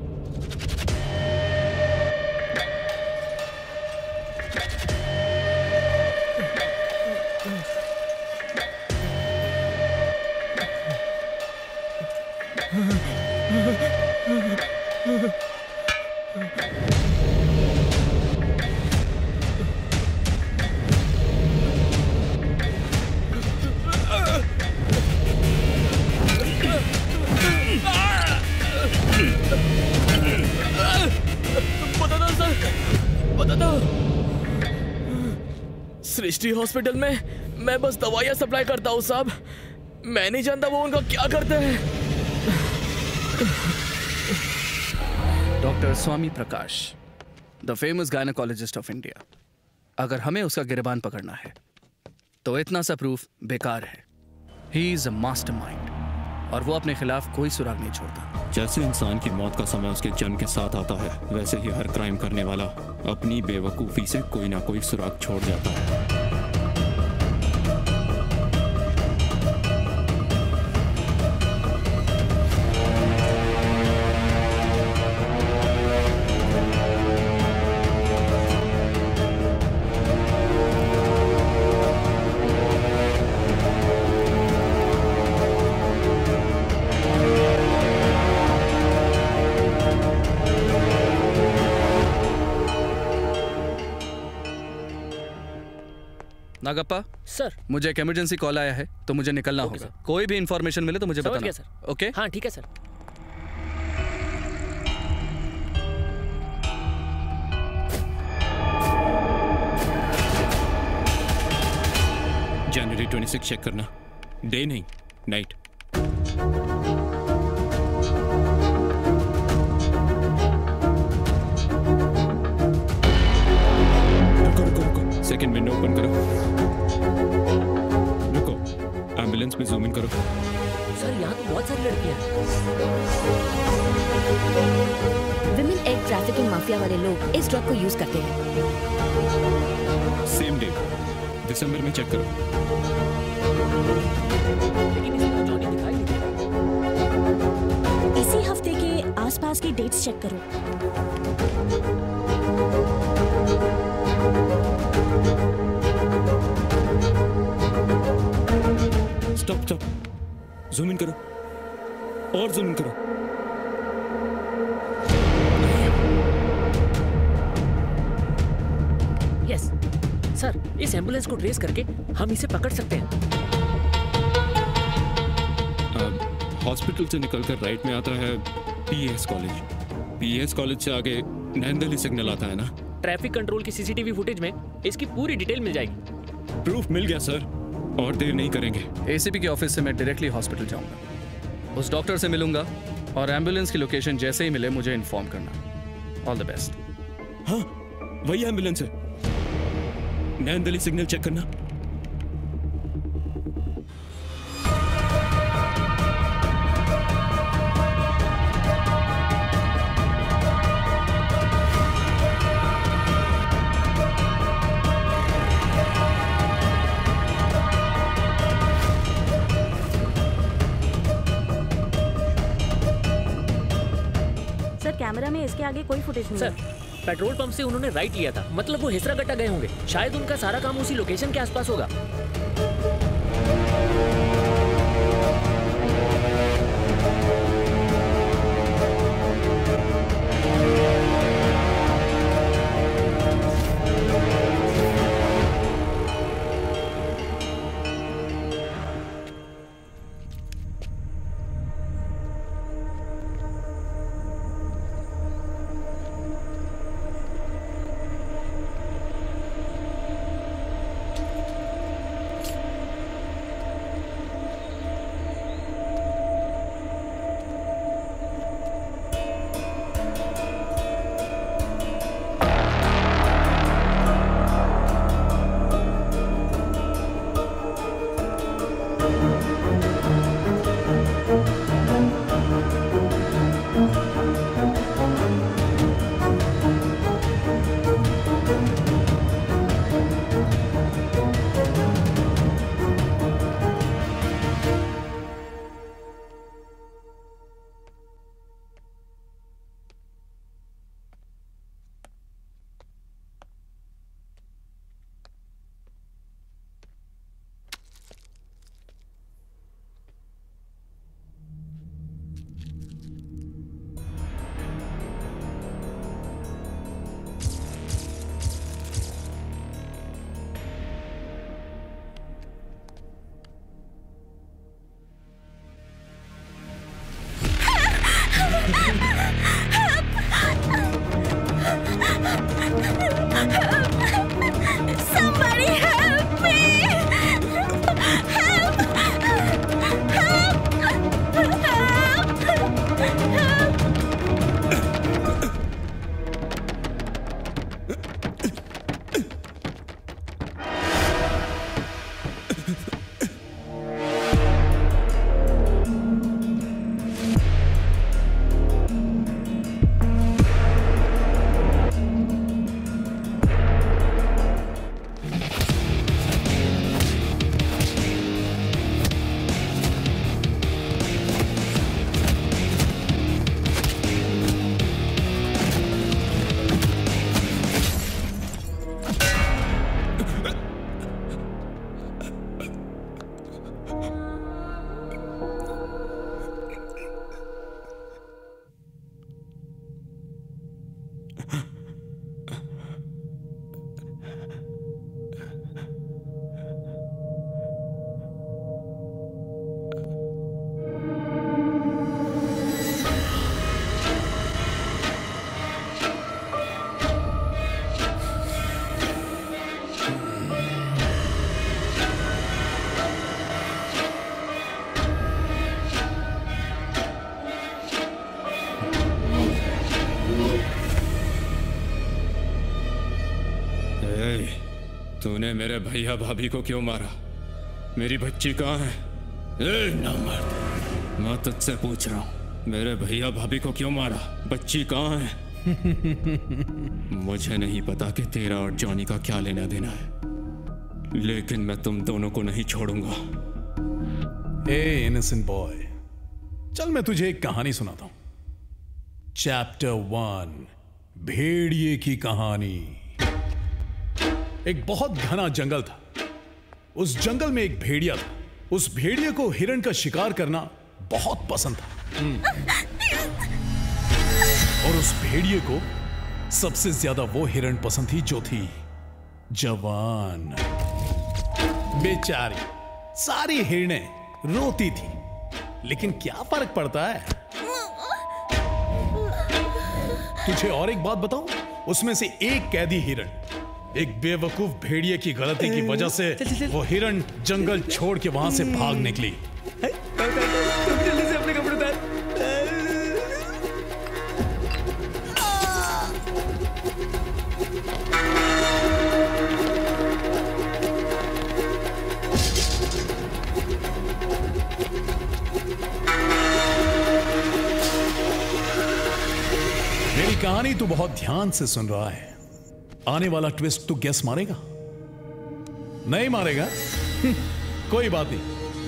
सृष्टि हॉस्पिटल में मैं बस दवाइयां सप्लाई करता हूँ साहब, मैं नहीं जानता वो उनका क्या करते हैं। Doctor Swami Prakash, the famous gynaecologist of India. अगर हमें उसका गिरबान पकड़ना है तो इतना सा प्रूफ बेकार है। ही इज अ मास्टरमाइंड और वो अपने खिलाफ कोई सुराग नहीं छोड़ता। जैसे इंसान की मौत का समय उसके जन्म के साथ आता है, वैसे ही हर क्राइम करने वाला अपनी बेवकूफ़ी से कोई ना कोई सुराग छोड़ जाता है। नागप्पा सर, मुझे एक इमरजेंसी कॉल आया है तो मुझे निकलना होगा। कोई भी इंफॉर्मेशन मिले तो मुझे समझ बताना। गया सर। ओके? हाँ ठीक है सर। जनवरी 26 चेक करना, डे नहीं नाइट। रुको, सेकंड विंडो ओपन करो। रुको, एम्बुलेंस में जूम इन करो। सर यहाँ तो बहुत सारी लड़कियाँ हैं। विमेन एग ट्रैफिकिंग माफिया वाले लोग इस ड्रग को यूज करते हैं। सेम डे दिसंबर में चेक करो। लेकिन इसमें तो जॉनी दिखाई नहीं दे रहा। इसी हफ्ते के आसपास की डेट्स चेक करो। स्टॉप, जूम इन करो और जूम इन करो। यस सर, इस एम्बुलेंस को ट्रेस करके हम इसे पकड़ सकते हैं। हॉस्पिटल से निकलकर राइट में आता है पीएस कॉलेज। पीएस कॉलेज से आगे नैनदली सिग्नल आता है ना। ट्रैफिक कंट्रोल की सीसीटीवी फुटेज में इसकी पूरी डिटेल मिल जाएगी। प्रूफ मिल गया सर, और देर नहीं करेंगे। एसीपी के ऑफिस से मैं डायरेक्टली हॉस्पिटल जाऊंगा, उस डॉक्टर से मिलूंगा और एम्बुलेंस की लोकेशन जैसे ही मिले मुझे इन्फॉर्म करना। All the best. हाँ, वही एम्बुलेंस है। नैनदली सिग्नल चेक करना। सर कैमरा में इसके आगे कोई फुटेज नहीं सर, पेट्रोल पंप से उन्होंने राइट लिया था, मतलब वो हिसरागट्टा गए होंगे। शायद उनका सारा काम उसी लोकेशन के आसपास होगा। Somebody help me! Help! तूने मेरे भैया भाभी को क्यों मारा? मेरी बच्ची कहाँ है? ए नामर्द, मैं तुझसे पूछ रहा हूँ, मेरे भैया भाभी को क्यों मारा? बच्ची कहाँ है? मुझे नहीं पता कि तेरा और जॉनी का क्या लेना देना है, लेकिन मैं तुम दोनों को नहीं छोड़ूंगा। ए इनोसेंट बॉय, चल मैं तुझे एक कहानी सुनाता हूं। चैप्टर 1, भेड़िए की कहानी। एक बहुत घना जंगल था। उस जंगल में एक भेड़िया था। उस भेड़िए को हिरण का शिकार करना बहुत पसंद था। और उस भेड़िए को सबसे ज्यादा वो हिरण पसंद थी जो थी जवान। बेचारी सारी हिरनें रोती थी, लेकिन क्या फर्क पड़ता है? तुझे और एक बात बताऊं, उसमें से एक कैदी हिरण एक बेवकूफ भेड़िए की गलती की वजह से वो हिरण जंगल छोड़ के वहां से भाग निकली। जल्दी से अपने कपड़े उतार। मेरी कहानी तू बहुत ध्यान से सुन रहा है। आने वाला ट्विस्ट तू गेस मारेगा? नहीं मारेगा? कोई बात नहीं,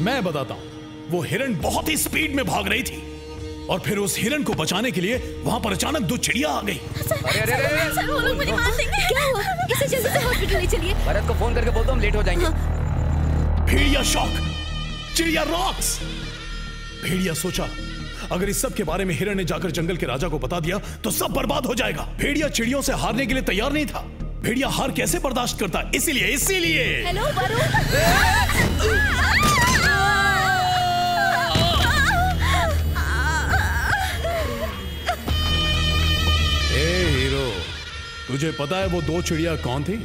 मैं बताता हूं। वो हिरण बहुत ही स्पीड में भाग रही थी और फिर उस हिरण को बचाने के लिए वहां पर अचानक 2 चिड़िया आ गई। सर, वो लोग मुझे मार देंगे। क्या हुआ? इसे जल्दी से हॉस्पिटल ले चलिए। भरत को फोन करके बोल दो, हम लेट हो जाएंगे। भेड़िया शॉक, चिड़िया रॉक्स। भेड़िया सोचा, अगर इस सब के बारे में हिरण ने जाकर जंगल के राजा को बता दिया तो सब बर्बाद हो जाएगा। भेड़िया चिड़ियों से हारने के लिए तैयार नहीं था। भेड़िया हार कैसे बर्दाश्त करता? इसीलिए हेलो वरुण। ए हीरो, तुझे पता है वो 2 चिड़िया कौन थी?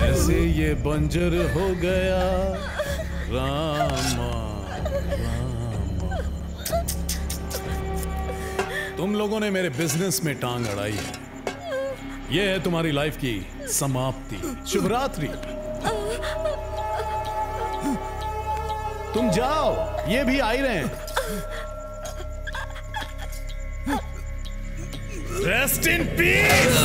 ऐसे ये बंजर हो गया रामा, रामा। तुम लोगों ने मेरे बिजनेस में टांग अड़ाई है। ये है तुम्हारी लाइफ की समाप्ति। शुभ रात्रि। तुम जाओ, ये भी आ ही रहे हैं। Rest in peace.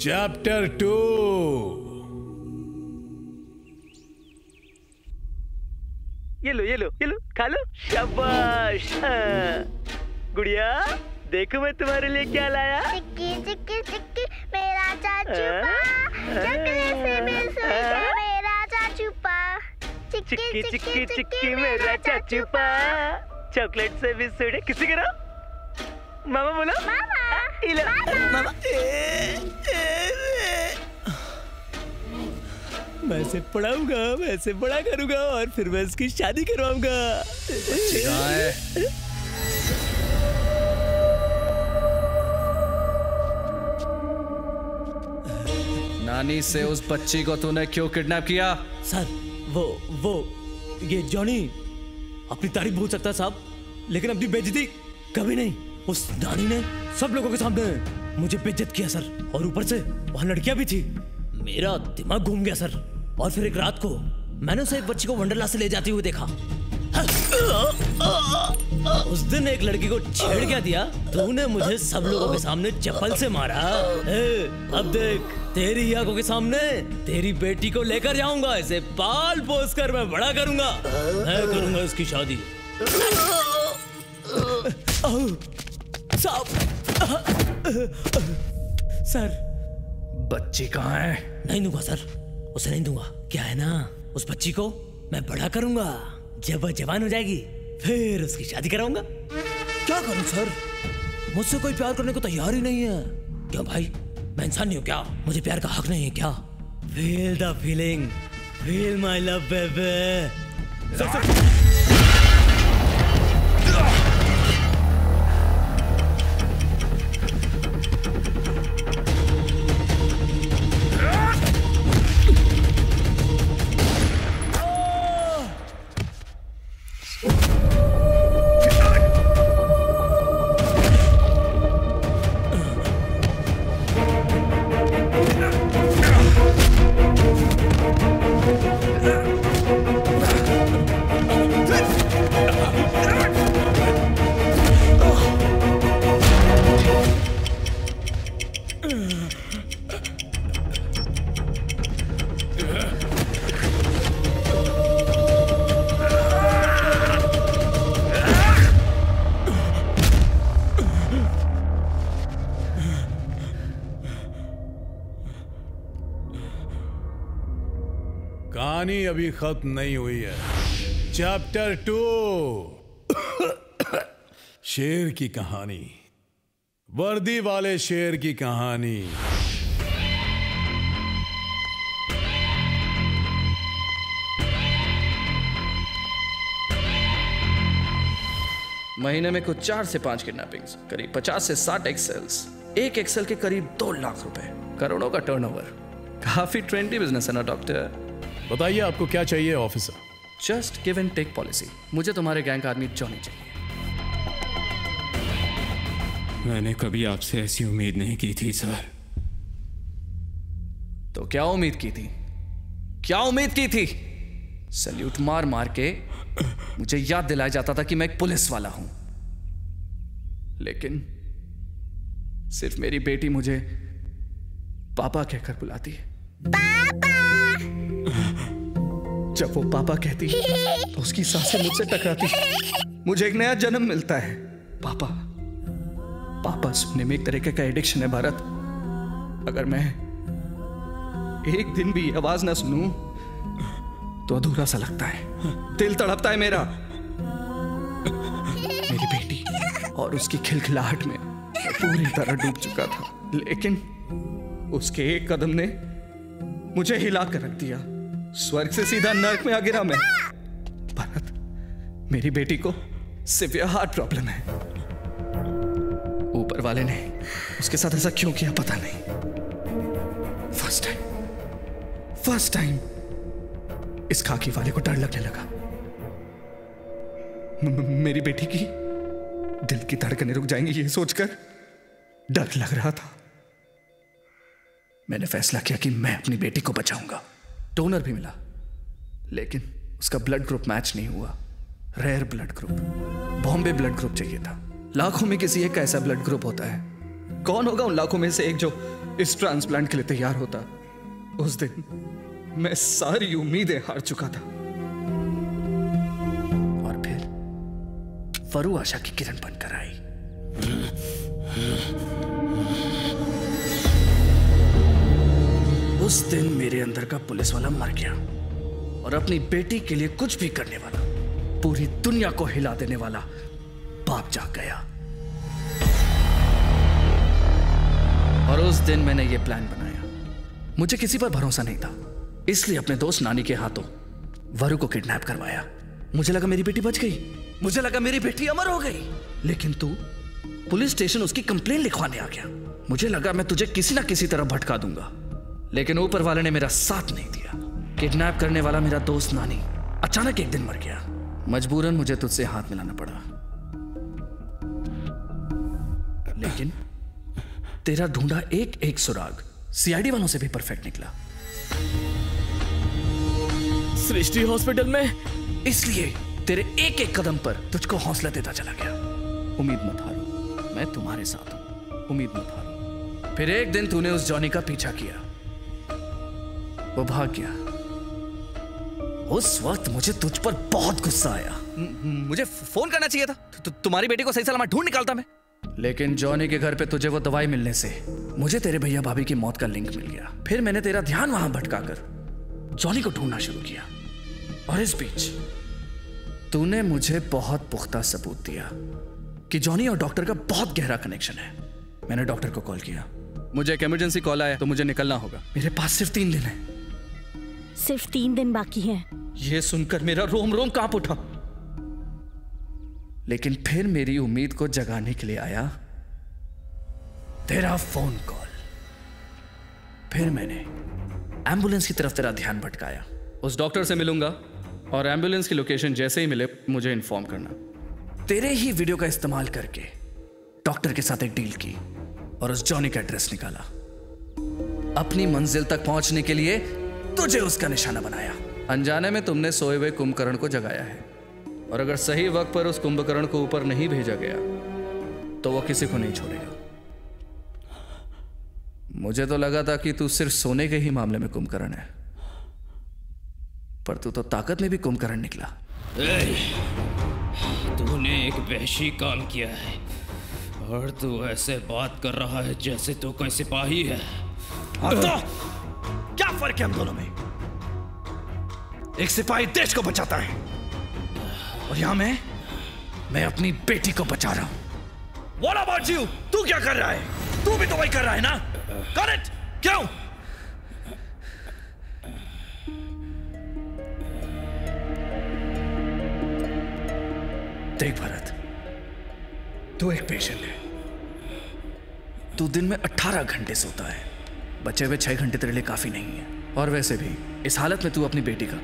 चैप्टर 2। ये लो खा लो। शाबाश। गुड़िया देखो मैं तुम्हारे लिए क्या लाया। चिक्की चिक्की चिक्की मेरा चाचू पा, चकले से भी सुंदर मेरा चाचू पा। चिक्की चिक्की चिक्की मेरा चाचू पा, चॉकलेट से भी सुड़े। किसी के नाम मामा बोलो। मामा। मैं इसे पढ़ाऊंगा, मैं इसे बड़ा करूंगा और फिर मैं इसकी शादी करवाऊंगा। नानी से उस बच्ची को तूने क्यों किडनैप किया? सर वो ये जॉनी अपनी तारीफ भूल सकता साहब, लेकिन अपनी बेइज्जती कभी नहीं। उस नानी ने सब लोगों के सामने मुझे बेइज्जत किया सर, और ऊपर से वहाँ लड़कियां भी थी। मेरा दिमाग घूम गया सर। और फिर एक रात को मैंने उसे एक बच्ची को वंडरला से ले जाते हुए देखा। उस दिन एक लड़की को छेड़ क्या दिया, तूने मुझे सब लोगों के सामने चप्पल से मारा। अब देख तेरी ही आंखों के सामने तेरी बेटी को लेकर जाऊंगा, इसे पाल पोस कर मैं बड़ा करूंगा, मैं करूंगा इसकी शादी। सर बच्ची कहाँ है? नहीं दूंगा सर, उसे नहीं दूंगा। क्या है ना, उस बच्ची को मैं बड़ा करूंगा, जब वह जवान हो जाएगी फिर उसकी शादी कराऊंगा। क्या करूं सर, मुझसे कोई प्यार करने को तैयार ही नहीं है। क्यों भाई, मैं इंसान नहीं हूं क्या? मुझे प्यार का हक नहीं है क्या? Feel the feeling, feel my love baby. कहानी अभी खत्म नहीं हुई है। चैप्टर 2, शेर की कहानी, वर्दी वाले शेर की कहानी। महीने में कुछ 4 से 5 किडनैपिंग्स, करीब 50 से 60 एक्सेल्स, एक एक्सेल के करीब 2 लाख रुपए, करोड़ों का टर्नओवर। काफी ट्रेंडी बिजनेस है ना डॉक्टर? बताइए आपको क्या चाहिए officer? Just give and take policy. मुझे तुम्हारे गैंग का आदमी जॉनी चाहिए। मैंने कभी आपसे ऐसी उम्मीद नहीं की थी सर। तो क्या उम्मीद की थी? क्या उम्मीद की थी? सैल्यूट मार मार के मुझे याद दिलाया जाता था कि मैं एक पुलिस वाला हूं, लेकिन सिर्फ मेरी बेटी मुझे पापा कहकर बुलाती है। जब वो पापा कहती तो उसकी सांसें मुझसे टकराती, मुझे एक नया जन्म मिलता है। पापा पापा सुनने में एक तरीके का एडिक्शन है भारत। अगर मैं एक दिन भी आवाज ना सुनूं तो अधूरा सा लगता है, दिल तड़पता है मेरा। मेरी बेटी और उसकी खिलखिलाहट में मैं पूरी तरह डूब चुका था, लेकिन उसके एक कदम ने मुझे हिला कर रख दिया। स्वर्ग से सीधा नर्क में आ गिरा मैं। भरत, मेरी बेटी को सिवियर हार्ट प्रॉब्लम है। ऊपर वाले ने उसके साथ ऐसा क्यों किया पता नहीं। फर्स्ट टाइम इस खाकी वाले को डर लगने लगा। मेरी बेटी की दिल की धड़कनें रुक जाएंगी ये सोचकर डर लग रहा था। मैंने फैसला किया कि मैं अपनी बेटी को बचाऊंगा। डोनर भी मिला, लेकिन उसका ब्लड ग्रुप मैच नहीं हुआ। Rare blood group, Bombay blood group चाहिए था। लाखों में किसी एक का ऐसा ब्लड ग्रुप होता है। कौन होगा उन लाखों में से एक जो इस ट्रांसप्लांट के लिए तैयार होता, उस दिन मैं सारी उम्मीदें हार चुका था। और फिर वरु आशा की किरण बनकर आई। उस दिन मेरे अंदर का पुलिस वाला मर गया और अपनी बेटी के लिए कुछ भी करने वाला, पूरी दुनिया को हिला देने वाला बाप जाग गया। और उस दिन मैंने ये प्लान बनाया। मुझे किसी पर भरोसा नहीं था, इसलिए अपने दोस्त नानी के हाथों वरु को किडनैप करवाया। मुझे लगा मेरी बेटी बच गई, मुझे लगा मेरी बेटी अमर हो गई। लेकिन तू पुलिस स्टेशन उसकी कंप्लेन लिखवाने आ गया। मुझे लगा मैं तुझे किसी ना किसी तरह भटका दूंगा, लेकिन ऊपर वाले ने मेरा साथ नहीं दिया। किडनैप करने वाला मेरा दोस्त नानी अचानक एक दिन मर गया। मजबूरन मुझे तुझसे हाथ मिलाना पड़ा, लेकिन तेरा ढूंढा एक एक सुराग सीआईडी वालों से भी परफेक्ट निकला। सृष्टि हॉस्पिटल में, इसलिए तेरे एक एक कदम पर तुझको हौसला देता चला गया। उम्मीद मत हारो, मैं तुम्हारे साथ हूं, उम्मीद मत हारो। फिर एक दिन तूने उस जॉनी का पीछा किया, वो भाग गया। उस वक्त मुझे तुझ पर बहुत गुस्सा आया। मुझे फोन करना चाहिए था, तुम्हारी बेटी को सही सलामत ढूंढ निकालता मैं। लेकिन जॉनी के घर पे तुझे वो दवाई मिलने से मुझे तेरे भैया भाभी की मौत का लिंक मिल गया। फिर मैंने तेरा ध्यान वहां भटकाकर जॉनी को ढूंढना शुरू किया, और इस बीच तूने मुझे बहुत पुख्ता सबूत दिया कि जॉनी और डॉक्टर का बहुत गहरा कनेक्शन है। मैंने डॉक्टर को कॉल किया, मुझे एक इमरजेंसी कॉल आया तो मुझे निकलना होगा। मेरे पास सिर्फ 3 दिन है। सिर्फ 3 दिन बाकी हैं। यह सुनकर मेरा रोम रोम कांप उठा, लेकिन फिर मेरी उम्मीद को जगाने के लिए आया तेरा फोन कॉल। फिर मैंने एम्बुलेंस की तरफ तेरा ध्यान भटकाया। उस डॉक्टर से मिलूंगा और एम्बुलेंस की लोकेशन जैसे ही मिले मुझे इन्फॉर्म करना। तेरे ही वीडियो का इस्तेमाल करके डॉक्टर के साथ एक डील की और उस जॉनी का एड्रेस निकाला। अपनी मंजिल तक पहुंचने के लिए तुझे उसका निशाना बनाया। अनजाने में तुमने सोए हुए कुंभकर्ण को जगाया है, और अगर सही वक्त पर उस कुंभकर्ण को ऊपर नहीं भेजा गया तो वो किसी को नहीं छोड़ेगा। मुझे तो लगा था कि तू सिर्फ सोने के ही मामले में कुंभकर्ण है, पर तू तो ताकत में भी कुंभकर्ण निकला। तूने एक वहशी काम किया है और तू ऐसे बात कर रहा है जैसे तू कोई सिपाही है। तो क्या फर्क है हम दोनों में? एक सिपाही देश को बचाता है और यहां मैं अपनी बेटी को बचा रहा हूं। What about you? तू क्या कर रहा है? तू भी तो वही कर रहा है ना? Got it? क्यों? देख भरत, तू एक पेशेंट है। तू दिन में 18 घंटे सोता है, बचे हुए 6 घंटे तेरे लिए काफी नहीं है। और वैसे भी इस हालत में तू अपनी बेटी का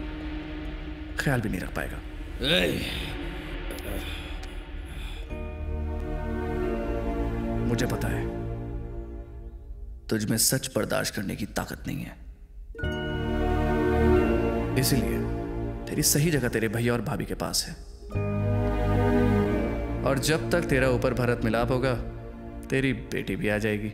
ख्याल भी नहीं रख पाएगा। मुझे पता है तुझ में सच बर्दाश्त करने की ताकत नहीं है, इसीलिए तेरी सही जगह तेरे भैया और भाभी के पास है। और जब तक तेरा ऊपर भरत मिलाप होगा तेरी बेटी भी आ जाएगी।